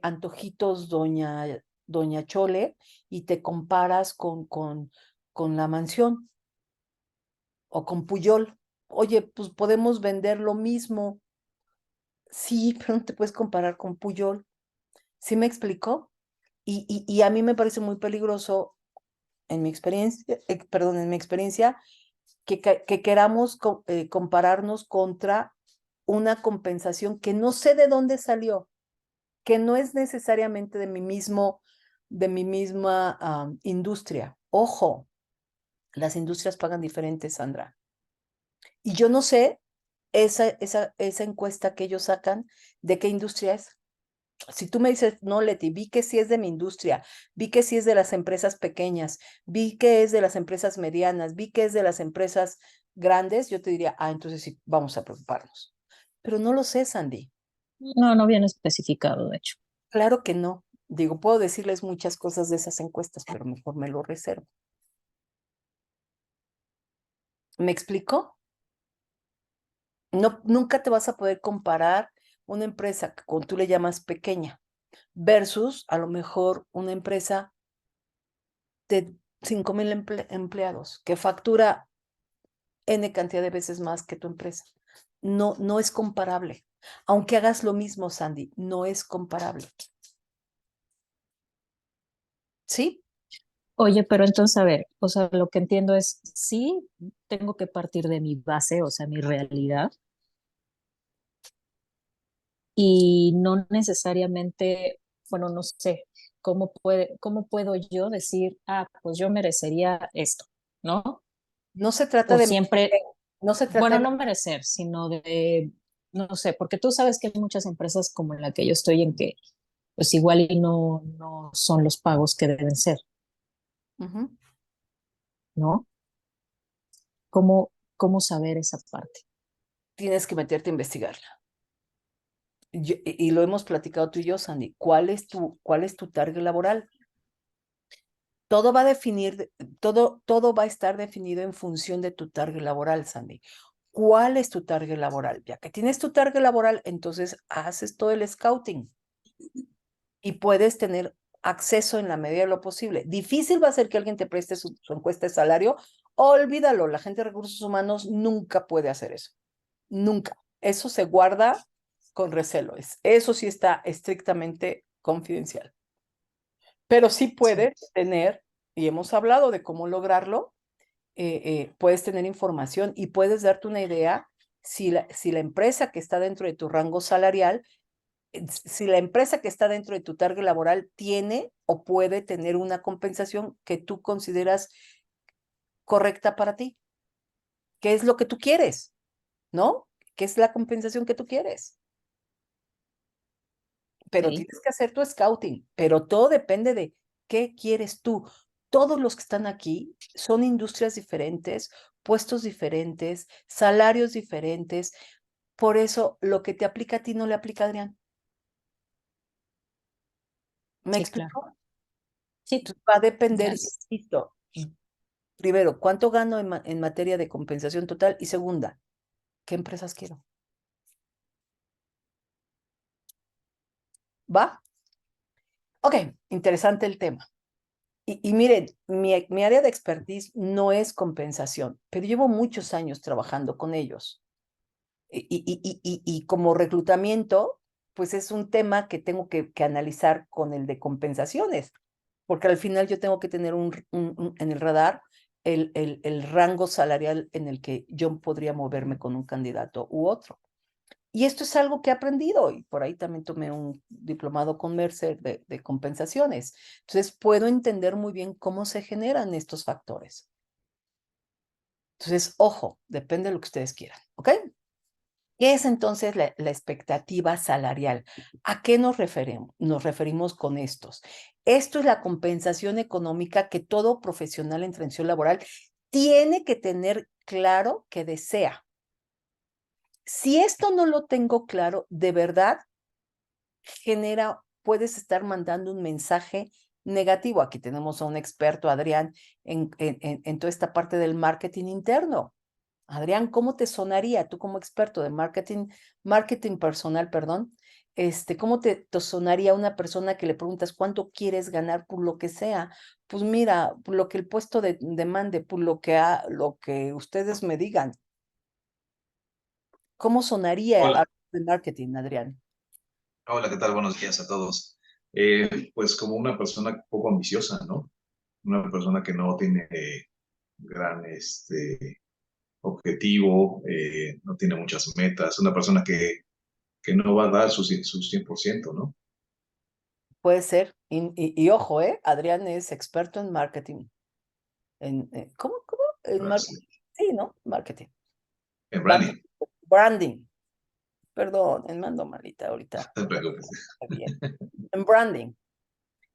Antojitos Doña Chole y te comparas con La Mansión o con Puyol. Oye, pues podemos vender lo mismo. Sí, pero no te puedes comparar con Puyol. ¿Sí me explicó? Y a mí me parece muy peligroso, en mi experiencia, perdón, en mi experiencia, que queramos compararnos contra una compensación que no sé de dónde salió, que no es necesariamente de mi misma industria. Ojo, las industrias pagan diferente, Sandra. Y yo no sé esa encuesta que ellos sacan, de qué industria es. Si tú me dices, no, Leti, vi que sí es de mi industria, vi que sí es de las empresas pequeñas, vi que es de las empresas medianas, vi que es de las empresas grandes, yo te diría, entonces sí, vamos a preocuparnos. Pero no lo sé, Sandy. No, no viene especificado, de hecho. Claro que no. Digo, puedo decirles muchas cosas de esas encuestas, pero mejor me lo reservo. ¿Me explico? No, nunca te vas a poder comparar una empresa que tú le llamas pequeña versus a lo mejor una empresa de 5,000 empleados que factura N cantidad de veces más que tu empresa. No, no es comparable. Aunque hagas lo mismo, Sandy, no es comparable. ¿Sí? Oye, pero entonces, a ver, o sea, lo que entiendo es, sí, tengo que partir de mi base, o sea, mi realidad, y no necesariamente, bueno, no sé, cómo puedo yo decir, pues yo merecería esto, ¿no? No se trata O de siempre, no se trata bueno, de no merecer, sino de, no sé, porque tú sabes que hay muchas empresas como en la que yo estoy en que, pues igual y no son los pagos que deben ser, Ujú. ¿no? ¿Cómo saber esa parte? Tienes que meterte a investigarla. Y lo hemos platicado tú y yo, Sandy. ¿Cuál es tu target laboral? Todo va a definir, todo va a estar definido en función de tu target laboral, Sandy. ¿Cuál es tu target laboral? Ya que tienes tu target laboral, entonces haces todo el scouting y puedes tener acceso en la medida de lo posible. Difícil va a ser que alguien te preste su encuesta de salario. Olvídalo, la gente de recursos humanos nunca puede hacer eso. Nunca. Eso se guarda con recelo. Eso sí está estrictamente confidencial. Pero sí puedes tener, y hemos hablado de cómo lograrlo, puedes tener información y puedes darte una idea si la empresa que está dentro de tu rango salarial, si la empresa que está dentro de tu target laboral tiene o puede tener una compensación que tú consideras correcta para ti. ¿Qué es lo que tú quieres? ¿No? ¿Qué es la compensación que tú quieres? Pero Ok. tienes que hacer tu scouting, pero todo depende de qué quieres tú. Todos los que están aquí son industrias diferentes, puestos diferentes, salarios diferentes. Por eso lo que te aplica a ti no le aplica a Adrián. ¿Me Sí, claro. explico? Sí, Va a depender, gracias. insisto, primero, ¿cuánto gano en materia de compensación total? Y segunda, ¿qué empresas quiero? ¿Va? Ok, interesante el tema. Y miren, mi área de expertise no es compensación, pero llevo muchos años trabajando con ellos. Y como reclutamiento, pues es un tema que tengo que analizar con el de compensaciones, porque al final yo tengo que tener en el radar el rango salarial en el que yo podría moverme con un candidato u otro. Y esto es algo que he aprendido y por ahí también tomé un diplomado con Mercer de compensaciones. Entonces puedo entender muy bien cómo se generan estos factores. Entonces, ojo, depende de lo que ustedes quieran, ¿ok? ¿Qué es entonces la expectativa salarial? ¿A qué nos referimos con estos? Esto es la compensación económica que todo profesional en transición laboral tiene que tener claro que desea. Si esto no lo tengo claro, de verdad puedes estar mandando un mensaje negativo. Aquí tenemos a un experto, Adrián, en toda esta parte del marketing interno. Adrián, ¿cómo te sonaría tú como experto de marketing personal, perdón? ¿Cómo te sonaría una persona que le preguntas cuánto quieres ganar por lo que sea? Pues mira, por lo que el puesto demande, por lo que ustedes me digan. ¿Cómo sonaría Hola, de marketing, Adrián? hola, ¿qué tal? Buenos días a todos. Pues como una persona poco ambiciosa, ¿no? Una persona que no tiene gran objetivo, no tiene muchas metas, una persona que no va a dar su 100%, ¿no? Puede ser. Y ojo, Adrián es experto en marketing. ¿Cómo? En Gracias. sí, ¿no? Marketing. En branding, Branding. Perdón, mando malita ahorita. no te preocupes. Está bien. En branding.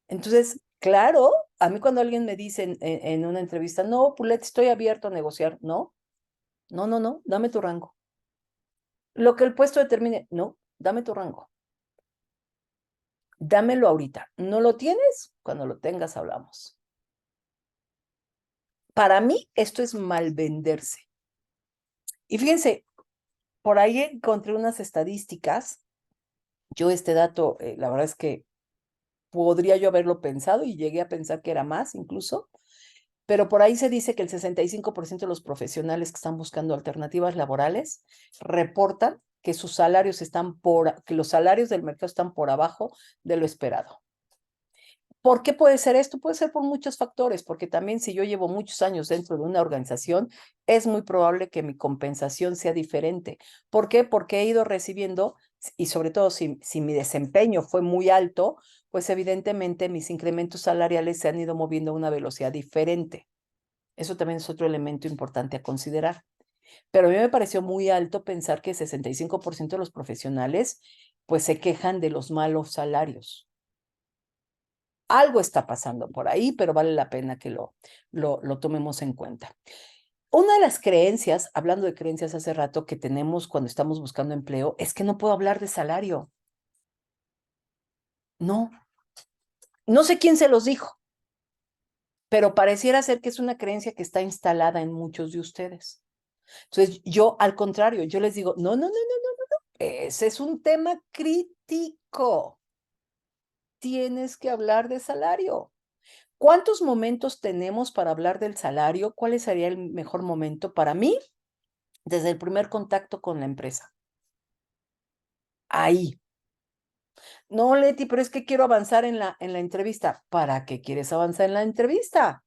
Entonces, claro, a mí cuando alguien me dice en una entrevista, no, Pulet, estoy abierto a negociar. No, no, no, no, dame tu rango. Lo que el puesto determine, no, dame tu rango. Dámelo ahorita. ¿No lo tienes? Cuando lo tengas, hablamos. Para mí, esto es mal venderse. Y fíjense, por ahí encontré unas estadísticas. Yo este dato, la verdad es que podría yo haberlo pensado y llegué a pensar que era más incluso, pero por ahí se dice que el 65% de los profesionales que están buscando alternativas laborales reportan que sus salarios que los salarios del mercado están por abajo de lo esperado. ¿Por qué puede ser esto? Puede ser por muchos factores, porque también si yo llevo muchos años dentro de una organización, es muy probable que mi compensación sea diferente. ¿Por qué? Porque he ido recibiendo, y sobre todo si mi desempeño fue muy alto, pues evidentemente mis incrementos salariales se han ido moviendo a una velocidad diferente. Eso también es otro elemento importante a considerar. Pero a mí me pareció muy alto pensar que 65% de los profesionales pues se quejan de los malos salarios. Algo está pasando por ahí, pero vale la pena que lo tomemos en cuenta. Una de las creencias, hablando de creencias hace rato que tenemos cuando estamos buscando empleo, es que no puedo hablar de salario. No, no sé quién se los dijo, pero pareciera ser que es una creencia que está instalada en muchos de ustedes. Entonces, yo al contrario, yo les digo, no, no, no, no, no, no, no, ese es un tema crítico. Tienes que hablar de salario. ¿Cuántos momentos tenemos para hablar del salario? ¿Cuál sería el mejor momento para mí? Desde el primer contacto con la empresa. Ahí. No, Leti, pero es que quiero avanzar en la entrevista. ¿Para qué quieres avanzar en la entrevista?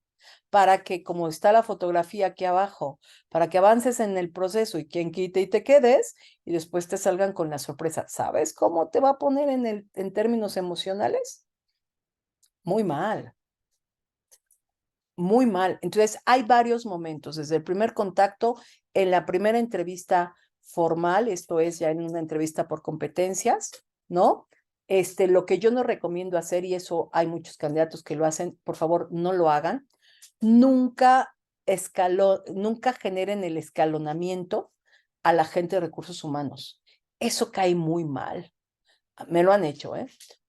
Para que, como está la fotografía aquí abajo, para que avances en el proceso y quien quite y te quedes y después te salgan con la sorpresa. ¿Sabes cómo te va a poner en términos emocionales? Muy mal. Muy mal. Entonces, hay varios momentos, desde el primer contacto, en la primera entrevista formal, esto es ya en una entrevista por competencias, ¿no? Lo que yo no recomiendo hacer, y eso hay muchos candidatos que lo hacen, por favor, no lo hagan. Nunca nunca generen el escalonamiento a la gente de recursos humanos. Eso cae muy mal. Me lo han hecho, ¿eh?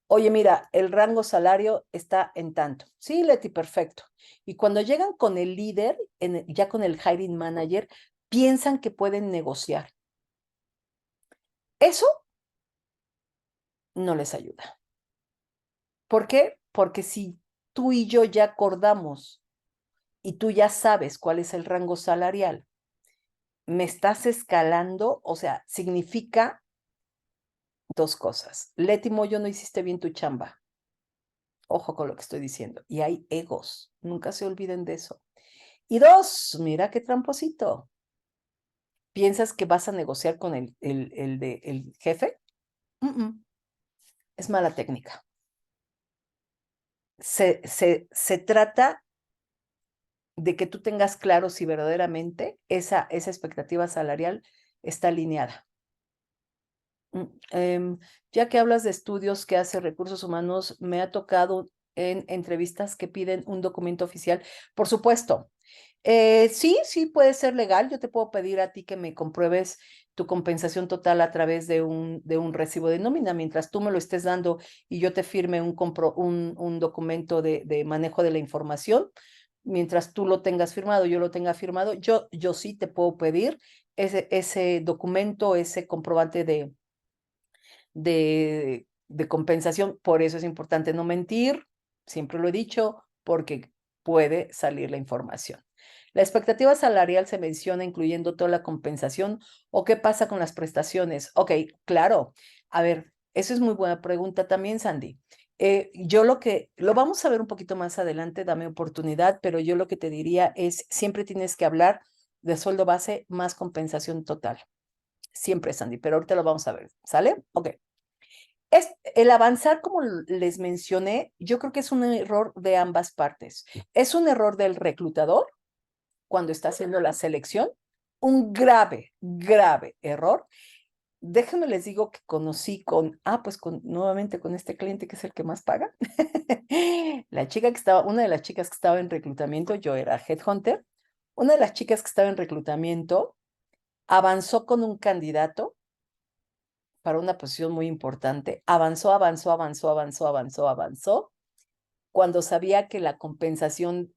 Oye, mira, el rango salario está en tanto. Sí, Leti, perfecto. Y cuando llegan con el líder, ya con el hiring manager, piensan que pueden negociar. Eso no les ayuda. ¿Por qué? Porque si tú y yo ya acordamos y tú ya sabes cuál es el rango salarial, me estás escalando, o sea, significa dos cosas. Leti Moyo, no hiciste bien tu chamba. Ojo con lo que estoy diciendo. Y hay egos. Nunca se olviden de eso. Y dos, mira qué tramposito. ¿Piensas que vas a negociar con el jefe? Es mala técnica. Se trata de que tú tengas claro si verdaderamente esa expectativa salarial está alineada. Ya que hablas de estudios que hace Recursos Humanos, me ha tocado en entrevistas que piden un documento oficial. Por supuesto, sí puede ser legal. Yo te puedo pedir a ti que me compruebes tu compensación total a través de un recibo de nómina, mientras tú me lo estés dando y yo te firme un documento de manejo de la información. Mientras tú lo tengas firmado, yo lo tenga firmado, yo sí te puedo pedir ese documento, ese comprobante de compensación. Por eso es importante no mentir, siempre lo he dicho, porque puede salir la información. La expectativa salarial se menciona incluyendo toda la compensación, o qué pasa con las prestaciones. Ok, claro. A ver, eso es muy buena pregunta también, Sandy. Yo lo vamos a ver un poquito más adelante, dame oportunidad, pero yo lo que te diría es, siempre tienes que hablar de sueldo base más compensación total. Siempre, Sandy, pero ahorita lo vamos a ver, ¿sale? Ok. El avanzar, como les mencioné, yo creo que es un error de ambas partes. Es un error del reclutador cuando está haciendo la selección, un grave, grave error. Déjenme les digo que conocí nuevamente con este cliente que es el que más paga. Una de las chicas que estaba en reclutamiento, yo era headhunter, una de las chicas que estaba en reclutamiento avanzó con un candidato para una posición muy importante, avanzó, cuando sabía que la compensación,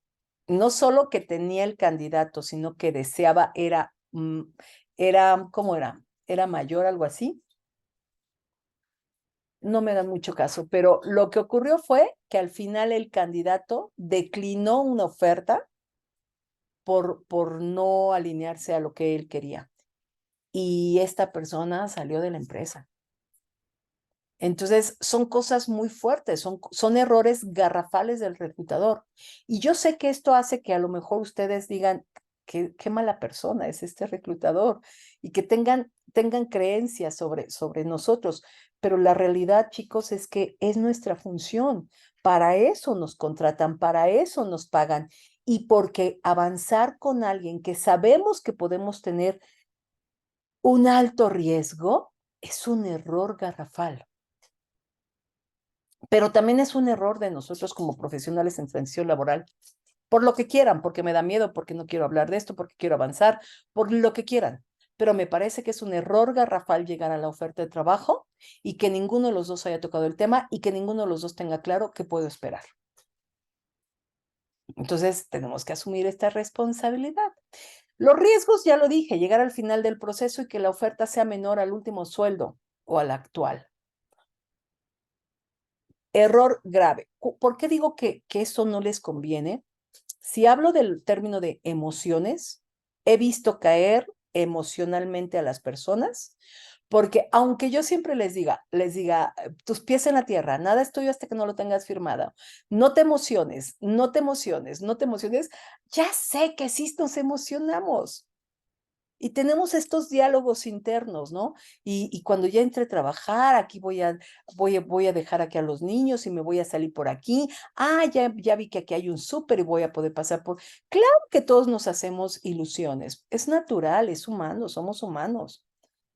no solo que tenía el candidato, sino que deseaba ¿cómo era? ¿Era mayor, algo así? No me dan mucho caso, pero lo que ocurrió fue que al final el candidato declinó una oferta por no alinearse a lo que él quería. Y esta persona salió de la empresa. Entonces, son cosas muy fuertes, son errores garrafales del reclutador. Y yo sé que esto hace que a lo mejor ustedes digan, qué mala persona es este reclutador, y que tengan creencias sobre nosotros. Pero la realidad, chicos, es que es nuestra función. Para eso nos contratan, para eso nos pagan. Y porque avanzar con alguien que sabemos que podemos tener un alto riesgo es un error garrafal. Pero también es un error de nosotros como profesionales en transición laboral, por lo que quieran, porque me da miedo, porque no quiero hablar de esto, porque quiero avanzar, por lo que quieran. Pero me parece que es un error garrafal llegar a la oferta de trabajo y que ninguno de los dos haya tocado el tema y que ninguno de los dos tenga claro qué puedo esperar. Entonces, tenemos que asumir esta responsabilidad. Los riesgos, ya lo dije, llegar al final del proceso y que la oferta sea menor al último sueldo o al actual. Error grave. ¿Por qué digo que eso no les conviene? Si hablo del término de emociones, he visto caer emocionalmente a las personas, porque aunque yo siempre les diga, tus pies en la tierra, nada es tuyo hasta que no lo tengas firmado, no te emociones, no te emociones, no te emociones, ya sé que sí nos emocionamos. Y tenemos estos diálogos internos, ¿no? Y cuando ya entre a trabajar, aquí voy a dejar aquí a los niños y me voy a salir por aquí. Ya vi que aquí hay un súper y voy a poder pasar por... Claro que todos nos hacemos ilusiones. Es natural, es humano, somos humanos,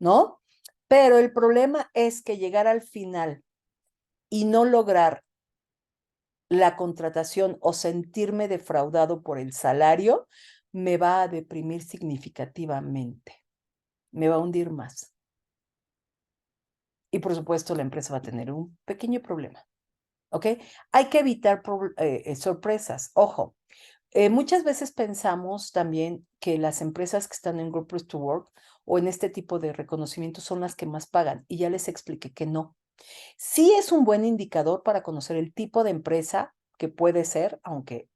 ¿no? Pero el problema es que llegar al final y no lograr la contratación o sentirme defraudado por el salario, me va a deprimir significativamente. Me va a hundir más. Y por supuesto, la empresa va a tener un pequeño problema. ¿Ok? Hay que evitar sorpresas. Ojo, muchas veces pensamos también que las empresas que están en Great Place to Work o en este tipo de reconocimiento son las que más pagan. Y ya les expliqué que no. Sí es un buen indicador para conocer el tipo de empresa que puede ser, aunque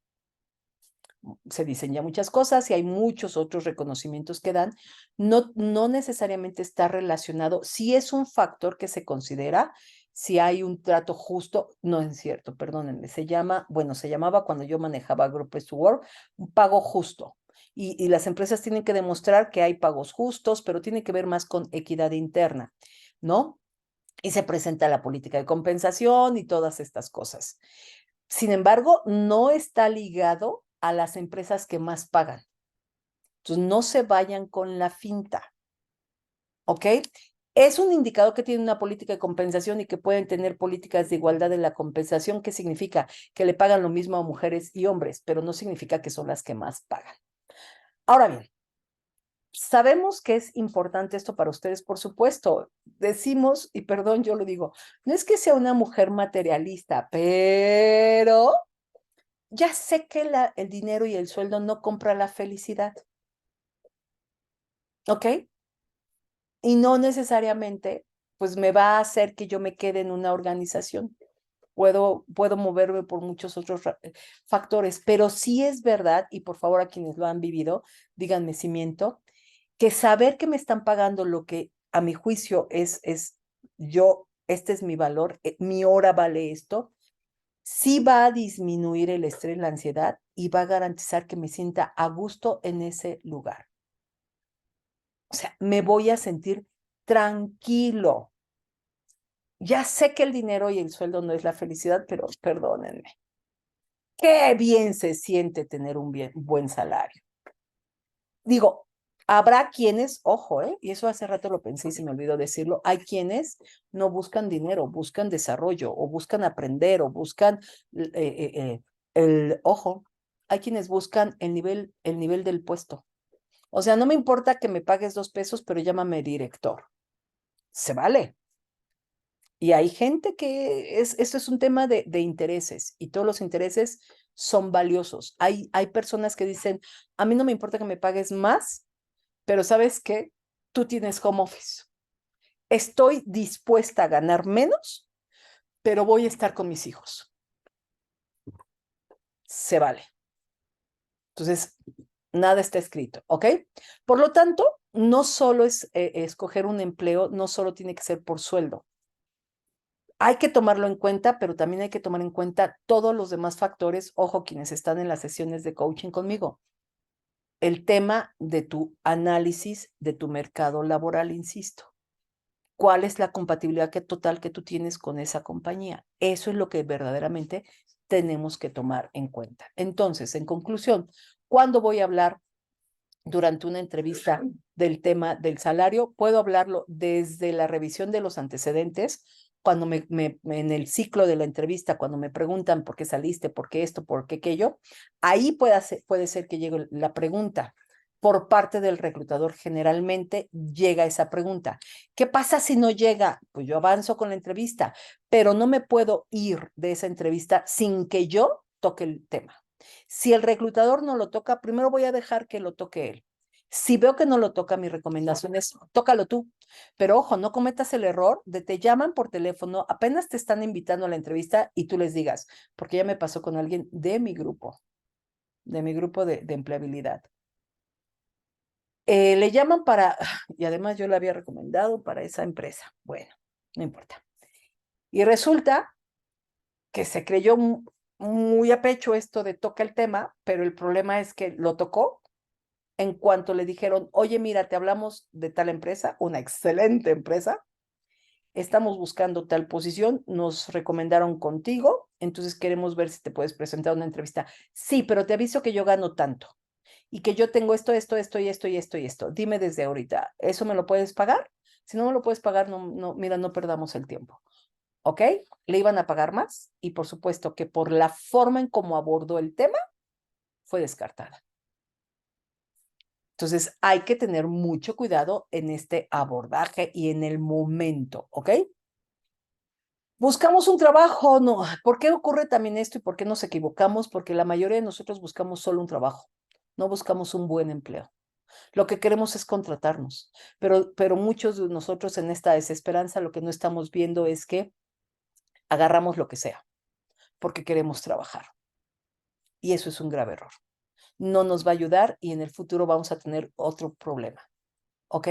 se dicen ya muchas cosas y hay muchos otros reconocimientos que dan, no necesariamente está relacionado. Sí es un factor que se considera, si hay un trato justo, no es cierto, perdónenme, se llamaba cuando yo manejaba Group to Work, un pago justo. y las empresas tienen que demostrar que hay pagos justos, pero tiene que ver más con equidad interna, ¿no? Y se presenta la política de compensación y todas estas cosas. Sin embargo, no está ligado a las empresas que más pagan. Entonces, no se vayan con la finta, ¿ok? Es un indicador que tiene una política de compensación y que pueden tener políticas de igualdad en la compensación. ¿Qué significa? Que le pagan lo mismo a mujeres y hombres, pero no significa que son las que más pagan. Ahora bien, sabemos que es importante esto para ustedes, por supuesto. Decimos, y perdón, yo lo digo, no es que sea una mujer materialista, pero ya sé que el dinero y el sueldo no compra la felicidad. ¿Ok? Y no necesariamente, pues me va a hacer que yo me quede en una organización. Puedo moverme por muchos otros factores, pero sí es verdad, y por favor a quienes lo han vivido, díganme si miento, que saber que me están pagando lo que a mi juicio es este es mi valor, mi hora vale esto, sí va a disminuir el estrés, la ansiedad y va a garantizar que me sienta a gusto en ese lugar. O sea, me voy a sentir tranquilo. Ya sé que el dinero y el sueldo no es la felicidad, pero perdónenme. Qué bien se siente tener un buen salario. Digo, habrá quienes, ojo, y eso hace rato lo pensé y se me olvidó decirlo, hay quienes no buscan dinero, buscan desarrollo, o buscan aprender, o buscan ojo, hay quienes buscan el nivel del puesto. O sea, no me importa que me pagues 2 pesos, pero llámame director. Se vale. Y hay gente que esto es un tema de intereses y todos los intereses son valiosos. Hay personas que dicen, a mí no me importa que me pagues más, pero ¿sabes qué? Tú tienes home office. Estoy dispuesta a ganar menos, pero voy a estar con mis hijos. Se vale. Entonces, nada está escrito, ¿ok? Por lo tanto, no solo es escoger un empleo, no solo tiene que ser por sueldo. Hay que tomarlo en cuenta, pero también hay que tomar en cuenta todos los demás factores. Ojo, quienes están en las sesiones de coaching conmigo. El tema de tu análisis de tu mercado laboral, insisto. ¿Cuál es la compatibilidad total que tú tienes con esa compañía? Eso es lo que verdaderamente tenemos que tomar en cuenta. Entonces, en conclusión, ¿cuándo voy a hablar durante una entrevista del tema del salario? Puedo hablarlo desde la revisión de los antecedentes, cuando en el ciclo de la entrevista, cuando me preguntan por qué saliste, por qué esto, por qué aquello, ahí puede ser que llegue la pregunta. Por parte del reclutador generalmente llega esa pregunta. ¿Qué pasa si no llega? Pues yo avanzo con la entrevista, pero no me puedo ir de esa entrevista sin que yo toque el tema. Si el reclutador no lo toca, primero voy a dejar que lo toque él. Si veo que no lo toca, mi recomendación es, tócalo tú. Pero ojo, no cometas el error de te llaman por teléfono, apenas te están invitando a la entrevista y tú les digas, porque ya me pasó con alguien de mi grupo de empleabilidad. Le llaman y además yo le había recomendado para esa empresa. Bueno, no importa. Y resulta que se creyó muy a pecho esto de toca el tema, pero el problema es que lo tocó en cuanto le dijeron, oye, mira, te hablamos de tal empresa, una excelente empresa, estamos buscando tal posición, nos recomendaron contigo, entonces queremos ver si te puedes presentar una entrevista. Sí, pero te aviso que yo gano tanto y que yo tengo esto y esto. Dime desde ahorita, ¿eso me lo puedes pagar? Si no me lo puedes pagar, mira, no perdamos el tiempo. ¿Ok? Le iban a pagar más y por supuesto que por la forma en cómo abordó el tema, fue descartada. Entonces, hay que tener mucho cuidado en este abordaje y en el momento, ¿ok? Buscamos un trabajo, no. ¿Por qué ocurre también esto y por qué nos equivocamos? Porque la mayoría de nosotros buscamos solo un trabajo, no buscamos un buen empleo. Lo que queremos es contratarnos, pero muchos de nosotros en esta desesperanza lo que no estamos viendo es que agarramos lo que sea, porque queremos trabajar. Y eso es un grave error. No nos va a ayudar y en el futuro vamos a tener otro problema. ¿Ok?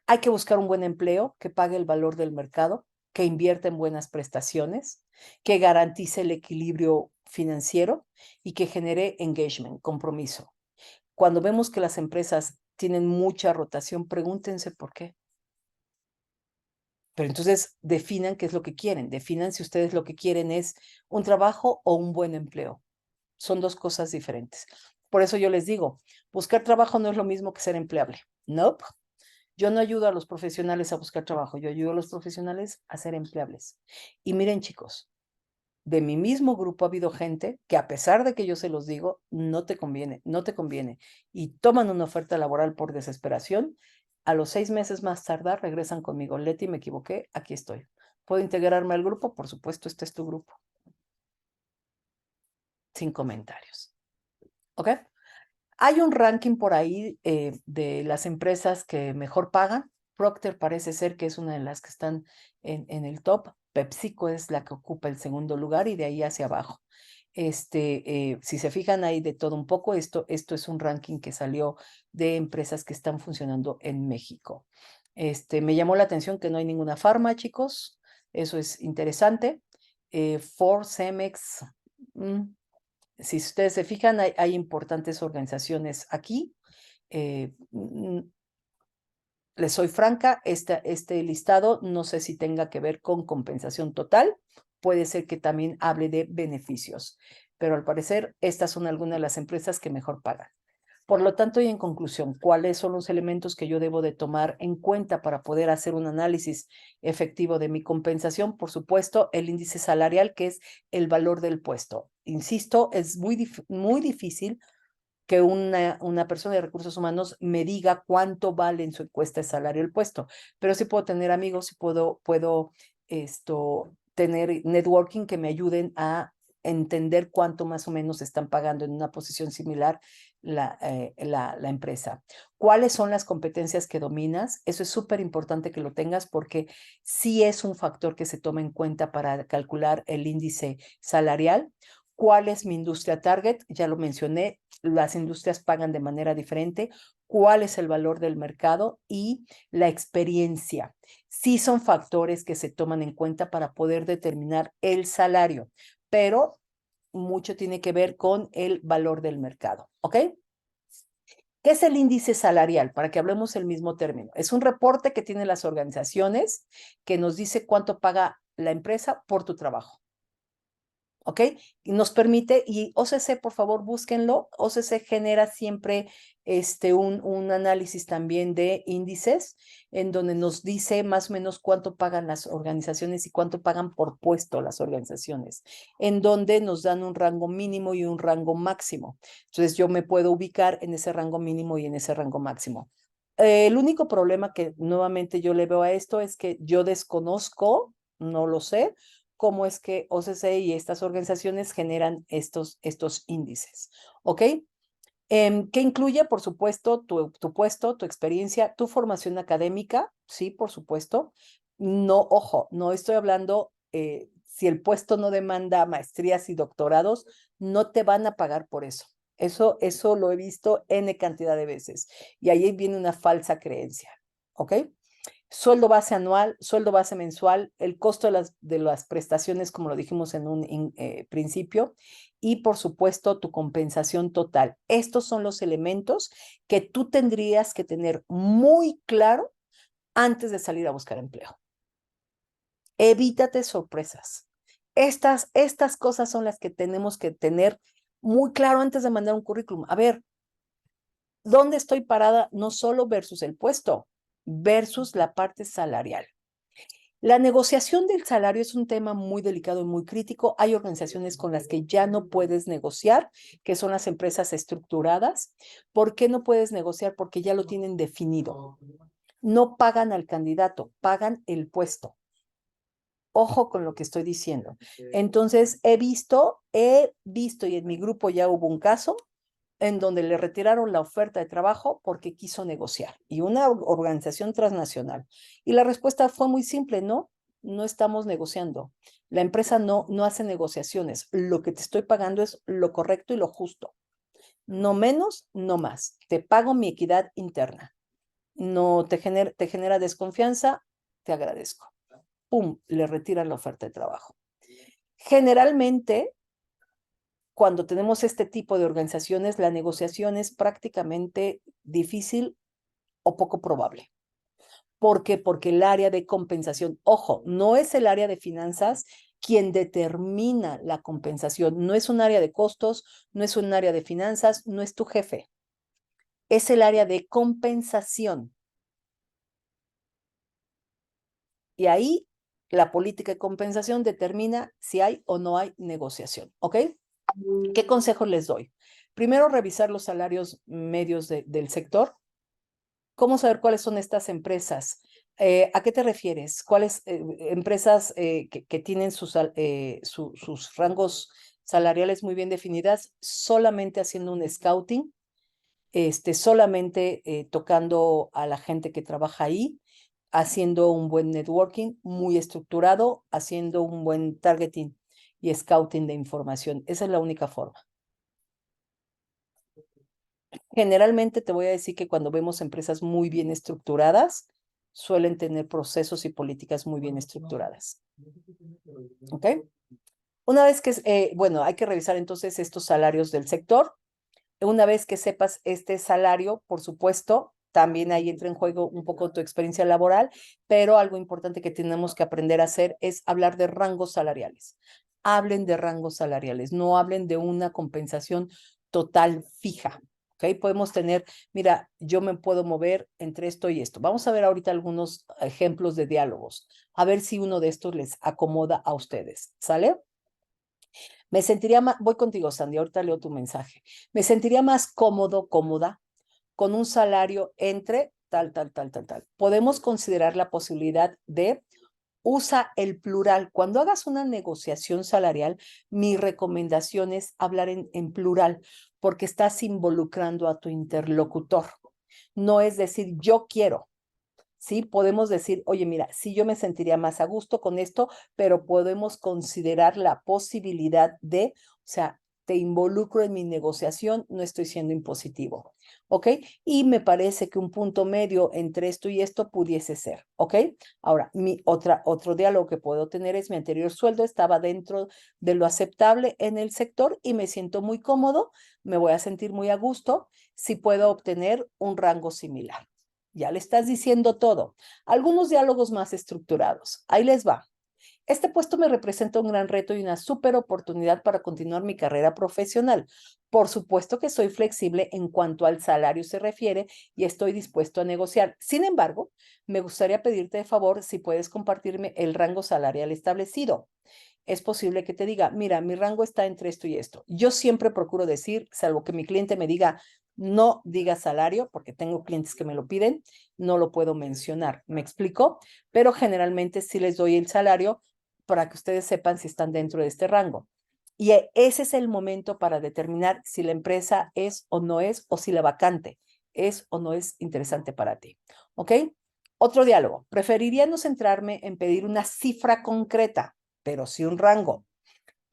Hay que buscar un buen empleo que pague el valor del mercado, que invierta en buenas prestaciones, que garantice el equilibrio financiero y que genere engagement, compromiso. Cuando vemos que las empresas tienen mucha rotación, pregúntense por qué. Pero entonces definan qué es lo que quieren. Definan si ustedes lo que quieren es un trabajo o un buen empleo. Son dos cosas diferentes. Por eso yo les digo, buscar trabajo no es lo mismo que ser empleable. Nope. Yo no ayudo a los profesionales a buscar trabajo, yo ayudo a los profesionales a ser empleables. Y miren, chicos, de mi mismo grupo ha habido gente que a pesar de que yo se los digo, no te conviene, no te conviene, y toman una oferta laboral por desesperación, a los 6 meses más tardar regresan conmigo. Leti, me equivoqué, aquí estoy. ¿Puedo integrarme al grupo? Por supuesto, este es tu grupo. Sin comentarios. ¿Ok? Hay un ranking por ahí de las empresas que mejor pagan. Procter parece ser que es una de las que están en el top. PepsiCo es la que ocupa el segundo lugar y de ahí hacia abajo. Si se fijan ahí de todo un poco, esto es un ranking que salió de empresas que están funcionando en México. Me llamó la atención que no hay ninguna farma, chicos. Eso es interesante. Ford, Cemex, si ustedes se fijan, hay importantes organizaciones aquí. Les soy franca, este listado no sé si tenga que ver con compensación total, puede ser que también hable de beneficios, pero al parecer estas son algunas de las empresas que mejor pagan. Por lo tanto, y en conclusión, ¿cuáles son los elementos que yo debo de tomar en cuenta para poder hacer un análisis efectivo de mi compensación? Por supuesto, el índice salarial, que es el valor del puesto. Insisto, es muy difícil que una persona de recursos humanos me diga cuánto vale en su encuesta de salario el puesto, pero sí puedo tener amigos, sí puedo tener networking que me ayuden a entender cuánto más o menos están pagando en una posición similar la empresa. ¿Cuáles son las competencias que dominas? Eso es súper importante que lo tengas porque sí es un factor que se toma en cuenta para calcular el índice salarial. ¿Cuál es mi industria target? Ya lo mencioné, las industrias pagan de manera diferente. ¿Cuál es el valor del mercado? Y la experiencia. Sí son factores que se toman en cuenta para poder determinar el salario, pero mucho tiene que ver con el valor del mercado, ¿ok? ¿Qué es el índice salarial? Para que hablemos el mismo término. Es un reporte que tienen las organizaciones que nos dice cuánto paga la empresa por tu trabajo. ¿Ok? Y nos permite, y OCC, por favor, búsquenlo. OCC genera siempre un análisis también de índices, en donde nos dice más o menos cuánto pagan las organizaciones y cuánto pagan por puesto las organizaciones, en donde nos dan un rango mínimo y un rango máximo. Entonces yo me puedo ubicar en ese rango mínimo y en ese rango máximo. El único problema que nuevamente yo le veo a esto es que yo desconozco, no lo sé, cómo es que OCC y estas organizaciones generan estos índices, ¿ok? ¿Qué incluye? Por supuesto, tu puesto, tu experiencia, tu formación académica, sí, por supuesto. No, ojo, no estoy hablando, si el puesto no demanda maestrías y doctorados, no te van a pagar por eso. Eso lo he visto N cantidad de veces. Y ahí viene una falsa creencia, ¿ok? Sueldo base anual, sueldo base mensual, el costo de las prestaciones, como lo dijimos en un principio, y por supuesto tu compensación total. Estos son los elementos que tú tendrías que tener muy claro antes de salir a buscar empleo. Evítate sorpresas. Estas cosas son las que tenemos que tener muy claro antes de mandar un currículum. A ver, ¿dónde estoy parada? No solo versus el puesto, versus la parte salarial. La negociación del salario es un tema muy delicado y muy crítico. Hay organizaciones con las que ya no puedes negociar, que son las empresas estructuradas. ¿Por qué no puedes negociar? Porque ya lo tienen definido. No pagan al candidato, pagan el puesto. Ojo con lo que estoy diciendo. Entonces, he visto y en mi grupo ya hubo un caso en donde le retiraron la oferta de trabajo porque quiso negociar, y una organización transnacional. Y la respuesta fue muy simple: no, no estamos negociando. La empresa no hace negociaciones. Lo que te estoy pagando es lo correcto y lo justo. No menos, no más. Te pago mi equidad interna. No te genera desconfianza, te agradezco. ¡Pum! Le retiran la oferta de trabajo. Generalmente, cuando tenemos este tipo de organizaciones, la negociación es prácticamente difícil o poco probable. ¿Por qué? Porque el área de compensación, ojo, no es el área de finanzas quien determina la compensación, no es un área de costos, no es un área de finanzas, no es tu jefe, es el área de compensación. Y ahí la política de compensación determina si hay o no hay negociación, ¿ok? ¿Qué consejos les doy? Primero, revisar los salarios medios del sector. ¿Cómo saber cuáles son estas empresas? ¿A qué te refieres? ¿Cuáles empresas que tienen sus rangos salariales muy bien definidas, solamente haciendo un scouting, solamente tocando a la gente que trabaja ahí, haciendo un buen networking muy estructurado, haciendo un buen targeting y scouting de información? Esa es la única forma. Generalmente te voy a decir que cuando vemos empresas muy bien estructuradas, suelen tener procesos y políticas muy bien estructuradas. ¿Ok? Una vez que, bueno, hay que revisar entonces estos salarios del sector. Una vez que sepas este salario, por supuesto, también ahí entra en juego un poco tu experiencia laboral, pero algo importante que tenemos que aprender a hacer es hablar de rangos salariales. Hablen de rangos salariales, no hablen de una compensación total fija. ¿Ok? Podemos tener, mira, yo me puedo mover entre esto y esto. Vamos a ver ahorita algunos ejemplos de diálogos, a ver si uno de estos les acomoda a ustedes. ¿Sale? Me sentiría más, voy contigo, Sandy, ahorita leo tu mensaje. Me sentiría más cómodo, cómoda, con un salario entre tal. Podemos considerar la posibilidad de usa el plural. Cuando hagas una negociación salarial, mi recomendación es hablar en plural, porque estás involucrando a tu interlocutor. No es decir, yo quiero. ¿Sí? Podemos decir, oye, mira, sí, yo me sentiría más a gusto con esto, pero podemos considerar la posibilidad de, o sea, te involucro en mi negociación, no estoy siendo impositivo, ¿ok? Y me parece que un punto medio entre esto y esto pudiese ser, ¿ok? Ahora, otro diálogo que puedo tener es mi anterior sueldo estaba dentro de lo aceptable en el sector y me siento muy cómodo, me voy a sentir muy a gusto si puedo obtener un rango similar. Ya le estás diciendo todo. Algunos diálogos más estructurados. Ahí les va. Este puesto me representa un gran reto y una súper oportunidad para continuar mi carrera profesional. Por supuesto que soy flexible en cuanto al salario se refiere y estoy dispuesto a negociar. Sin embargo, me gustaría pedirte de favor si puedes compartirme el rango salarial establecido. Es posible que te diga, mira, mi rango está entre esto y esto. Yo siempre procuro decir, salvo que mi cliente me diga, no diga salario, porque tengo clientes que me lo piden, no lo puedo mencionar. ¿Me explico? Pero generalmente sí les doy el salario para que ustedes sepan si están dentro de este rango. Y ese es el momento para determinar si la empresa es o no es, o si la vacante es o no es interesante para ti. ¿Ok? Otro diálogo. Preferiría no centrarme en pedir una cifra concreta, pero sí un rango.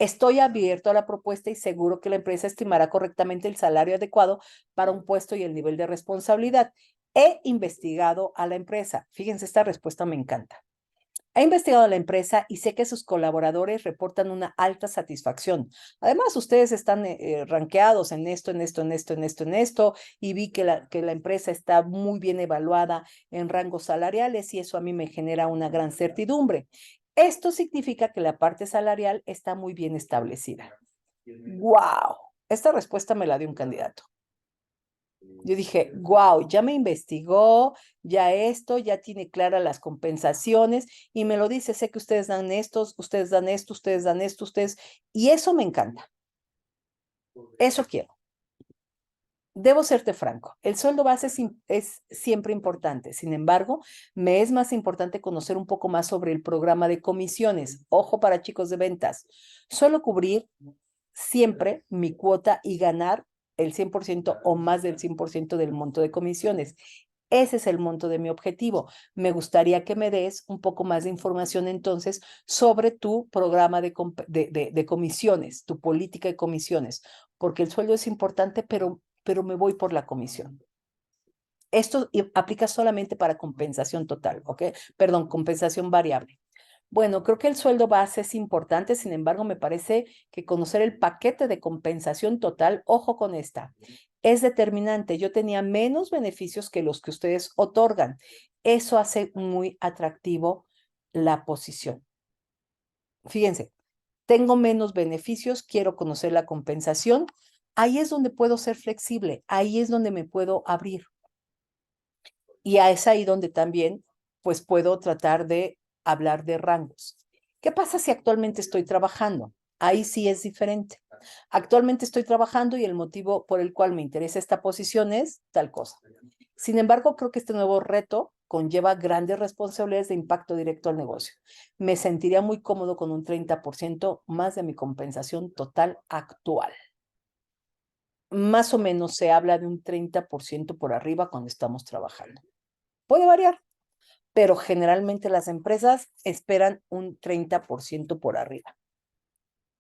Estoy abierto a la propuesta y seguro que la empresa estimará correctamente el salario adecuado para un puesto y el nivel de responsabilidad. He investigado a la empresa. Fíjense, esta respuesta me encanta. He investigado a la empresa y sé que sus colaboradores reportan una alta satisfacción. Además, ustedes están rankeados en esto, y vi que la empresa está muy bien evaluada en rangos salariales y eso a mí me genera una gran certidumbre. Esto significa que la parte salarial está muy bien establecida. ¡Wow! Esta respuesta me la dio un candidato. Yo dije, wow, ya me investigó, ya esto, ya tiene claras las compensaciones y me lo dice, sé que ustedes dan estos, ustedes dan esto, ustedes dan esto, ustedes, y eso me encanta. Eso quiero. Debo serte franco, el sueldo base es siempre importante, sin embargo, me es más importante conocer un poco más sobre el programa de comisiones. Ojo para chicos de ventas, suelo cubrir siempre mi cuota y ganar el 100% o más del 100% del monto de comisiones. Ese es el monto de mi objetivo. Me gustaría que me des un poco más de información entonces sobre tu programa de comisiones, tu política de comisiones, porque el sueldo es importante, pero me voy por la comisión. Esto aplica solamente para compensación total, ¿ok? Perdón, compensación variable. Bueno, creo que el sueldo base es importante, sin embargo, me parece que conocer el paquete de compensación total, ojo con esta, es determinante. Yo tenía menos beneficios que los que ustedes otorgan. Eso hace muy atractivo la posición. Fíjense, tengo menos beneficios, quiero conocer la compensación. Ahí es donde puedo ser flexible, ahí es donde me puedo abrir. Y es ahí donde también, pues, puedo tratar de hablar de rangos. ¿Qué pasa si actualmente estoy trabajando? Ahí sí es diferente. Actualmente estoy trabajando y el motivo por el cual me interesa esta posición es tal cosa. Sin embargo, creo que este nuevo reto conlleva grandes responsabilidades de impacto directo al negocio. Me sentiría muy cómodo con un 30% más de mi compensación total actual. Más o menos se habla de un 30% por arriba cuando estamos trabajando. Puede variar, pero generalmente las empresas esperan un 30% por arriba.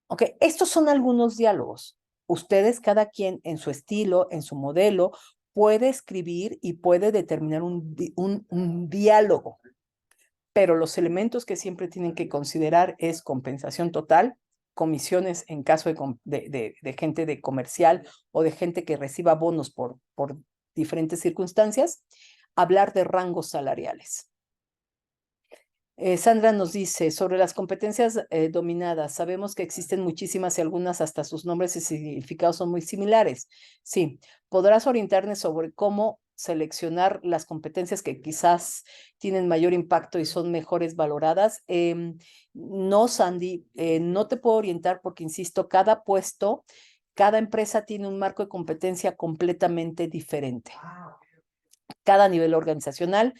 Ok, estos son algunos diálogos. Ustedes, cada quien en su estilo, en su modelo, puede escribir y puede determinar un diálogo, pero los elementos que siempre tienen que considerar es compensación total, comisiones en caso de gente de comercial o de gente que reciba bonos por diferentes circunstancias, hablar de rangos salariales. Sandra nos dice, sobre las competencias dominadas, sabemos que existen muchísimas y algunas hasta sus nombres y significados son muy similares. Sí, ¿podrás orientarnos sobre cómo seleccionar las competencias que quizás tienen mayor impacto y son mejores valoradas? No, Sandy, no te puedo orientar porque, insisto, cada puesto, cada empresa tiene un marco de competencia completamente diferente. Cada nivel organizacional,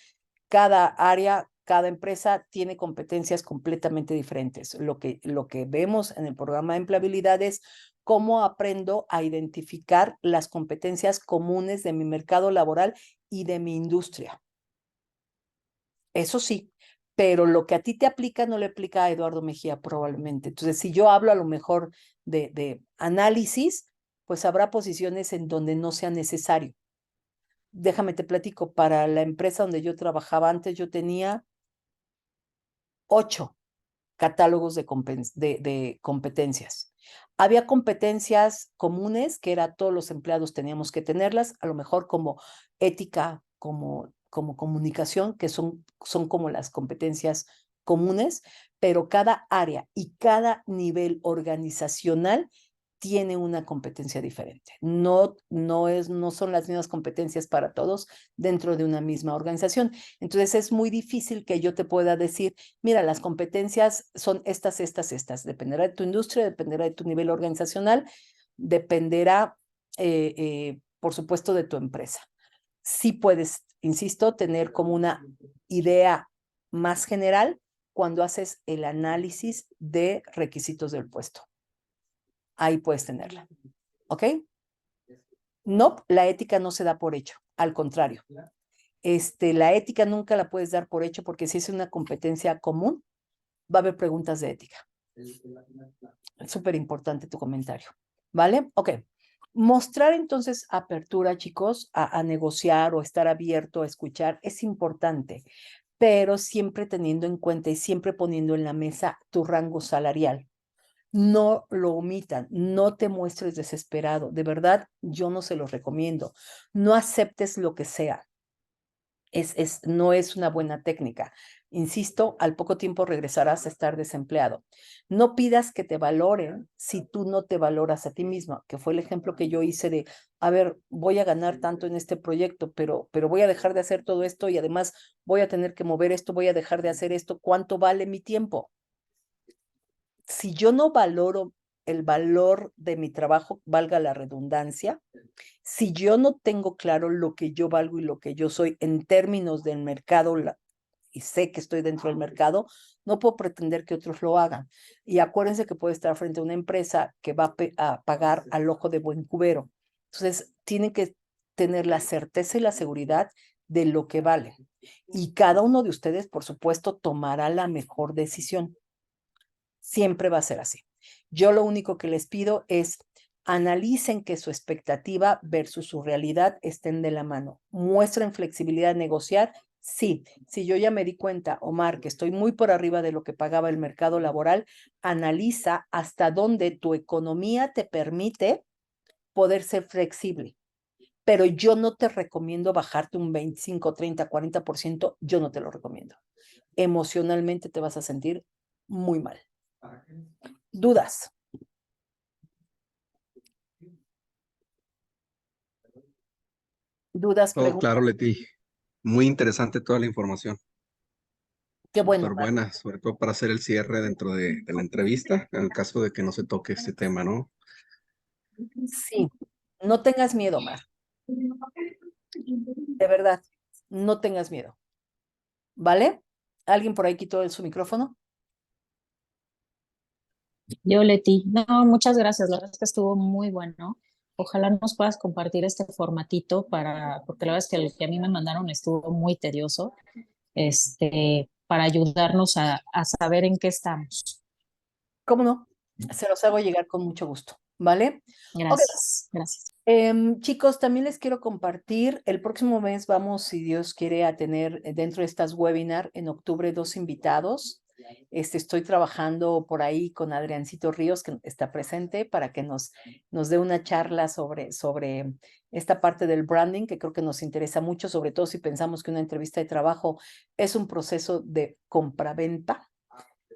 cada área, cada empresa tiene competencias completamente diferentes. Lo que vemos en el programa de empleabilidad es cómo aprendo a identificar las competencias comunes de mi mercado laboral y de mi industria. Eso sí, pero lo que a ti te aplica no le aplica a Eduardo Mejía probablemente. Entonces, si yo hablo a lo mejor de análisis, pues habrá posiciones en donde no sea necesario. Déjame te platico, para la empresa donde yo trabajaba antes, yo tenía 8 catálogos de competencias. Había competencias comunes que era todos los empleados teníamos que tenerlas, a lo mejor como ética, como comunicación, que son como las competencias comunes, pero cada área y cada nivel organizacional tiene una competencia diferente. No son las mismas competencias para todos dentro de una misma organización. Entonces es muy difícil que yo te pueda decir, mira, las competencias son estas. Dependerá de tu industria, dependerá de tu nivel organizacional, dependerá, por supuesto, de tu empresa. Sí puedes, insisto, tener como una idea más general cuando haces el análisis de requisitos del puesto. Ahí puedes tenerla. ¿Ok? No, la ética no se da por hecho, al contrario. La ética nunca la puedes dar por hecho porque si es una competencia común, va a haber preguntas de ética. Es súper importante tu comentario. ¿Vale? Ok. Mostrar entonces apertura, chicos, a negociar o estar abierto a escuchar es importante, pero siempre teniendo en cuenta y siempre poniendo en la mesa tu rango salarial. No lo omitan, no te muestres desesperado. De verdad, yo no se los recomiendo. No aceptes lo que sea. No es una buena técnica. Insisto, al poco tiempo regresarás a estar desempleado. No pidas que te valoren si tú no te valoras a ti mismo, que fue el ejemplo que yo hice de, a ver, voy a ganar tanto en este proyecto, pero voy a dejar de hacer todo esto y además voy a tener que mover esto, voy a dejar de hacer esto. ¿Cuánto vale mi tiempo? Si yo no valoro el valor de mi trabajo, valga la redundancia, si yo no tengo claro lo que yo valgo y lo que yo soy en términos del mercado y sé que estoy dentro del mercado, no puedo pretender que otros lo hagan. Y acuérdense que puede estar frente a una empresa que va a pagar al ojo de buen cubero. Entonces, tienen que tener la certeza y la seguridad de lo que vale. Y cada uno de ustedes, por supuesto, tomará la mejor decisión. Siempre va a ser así. Yo lo único que les pido es analicen que su expectativa versus su realidad estén de la mano. Muestren flexibilidad a negociar Sí, si yo ya me di cuenta, Omar, que estoy muy por arriba de lo que pagaba el mercado laboral, analiza hasta dónde tu economía te permite poder ser flexible. Pero yo no te recomiendo bajarte un 25, 30, 40%, yo no te lo recomiendo. Emocionalmente te vas a sentir muy mal. ¿Dudas? ¿Dudas? Todo Preguntas. claro, Leti. Muy interesante toda la información. Qué bueno. Súper buena, sobre todo para hacer el cierre dentro de la entrevista, en el caso de que no se toque este tema, ¿no? Sí, no tengas miedo, Omar. De verdad, no tengas miedo. ¿Vale? ¿Alguien por ahí quitó su micrófono? Yo, Leti, no, muchas gracias, la verdad es que estuvo muy bueno. Ojalá nos puedas compartir este formatito porque la verdad es que el que a mí me mandaron estuvo muy tedioso, para ayudarnos a saber en qué estamos. ¿Cómo no? Se los hago llegar con mucho gusto, ¿vale? Gracias, gracias. Chicos, también les quiero compartir, el próximo mes vamos, si Dios quiere, a tener dentro de estas webinar en octubre 2 invitados. Estoy trabajando por ahí con Adriancito Ríos, que está presente, para que nos dé una charla sobre esta parte del branding, que creo que nos interesa mucho, sobre todo si pensamos que una entrevista de trabajo es un proceso de compraventa.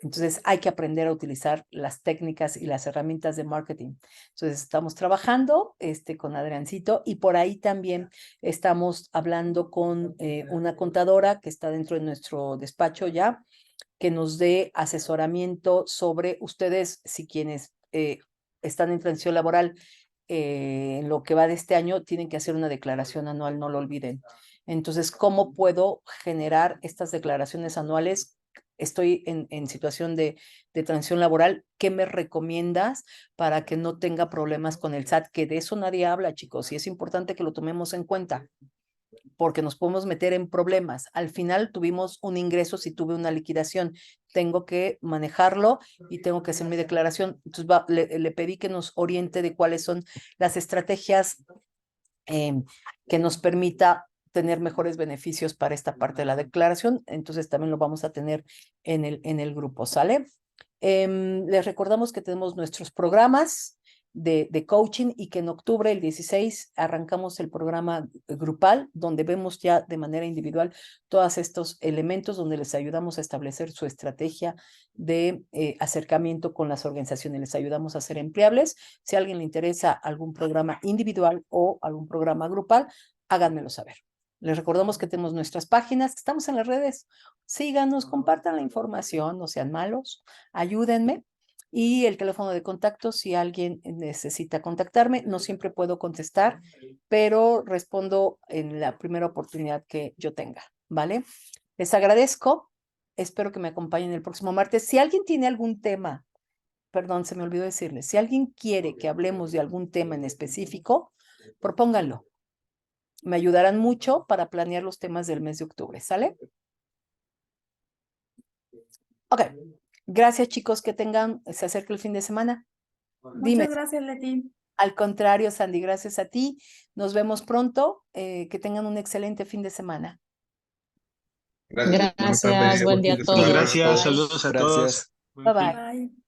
Entonces hay que aprender a utilizar las técnicas y las herramientas de marketing. Entonces estamos trabajando con Adriancito y por ahí también estamos hablando con una contadora que está dentro de nuestro despacho ya, que nos dé asesoramiento sobre ustedes, si quienes están en transición laboral en lo que va de este año, tienen que hacer una declaración anual, no lo olviden. Entonces, ¿cómo puedo generar estas declaraciones anuales? Estoy en situación de transición laboral. ¿Qué me recomiendas para que no tenga problemas con el SAT? Que de eso nadie habla, chicos, y es importante que lo tomemos en cuenta, porque nos podemos meter en problemas. Al final tuvimos un ingreso, si tuve una liquidación, tengo que manejarlo y tengo que hacer mi declaración. Entonces le pedí que nos oriente de cuáles son las estrategias que nos permita tener mejores beneficios para esta parte de la declaración. Entonces también lo vamos a tener en el grupo, ¿sale? Les recordamos que tenemos nuestros programas de coaching y que en octubre, el 16, arrancamos el programa grupal, donde vemos ya de manera individual todos estos elementos, donde les ayudamos a establecer su estrategia de acercamiento con las organizaciones, les ayudamos a ser empleables. Si a alguien le interesa algún programa individual o algún programa grupal, háganmelo saber. Les recordamos que tenemos nuestras páginas, estamos en las redes. Síganos, compartan la información, no sean malos, ayúdenme. Y el teléfono de contacto, si alguien necesita contactarme, no siempre puedo contestar, pero respondo en la primera oportunidad que yo tenga, ¿vale? Les agradezco, espero que me acompañen el próximo martes. Si alguien tiene algún tema, perdón, se me olvidó decirles, si alguien quiere que hablemos de algún tema en específico, propónganlo. Me ayudarán mucho para planear los temas del mes de octubre, ¿sale? Ok. Gracias, chicos, que se acerque el fin de semana. Dime. Muchas gracias, Leti. Al contrario, Sandy, gracias a ti. Nos vemos pronto. Que tengan un excelente fin de semana. Gracias. Gracias, buen día a todos. Gracias, Bye. saludos a Gracias. todos. Bye, bye. Bye.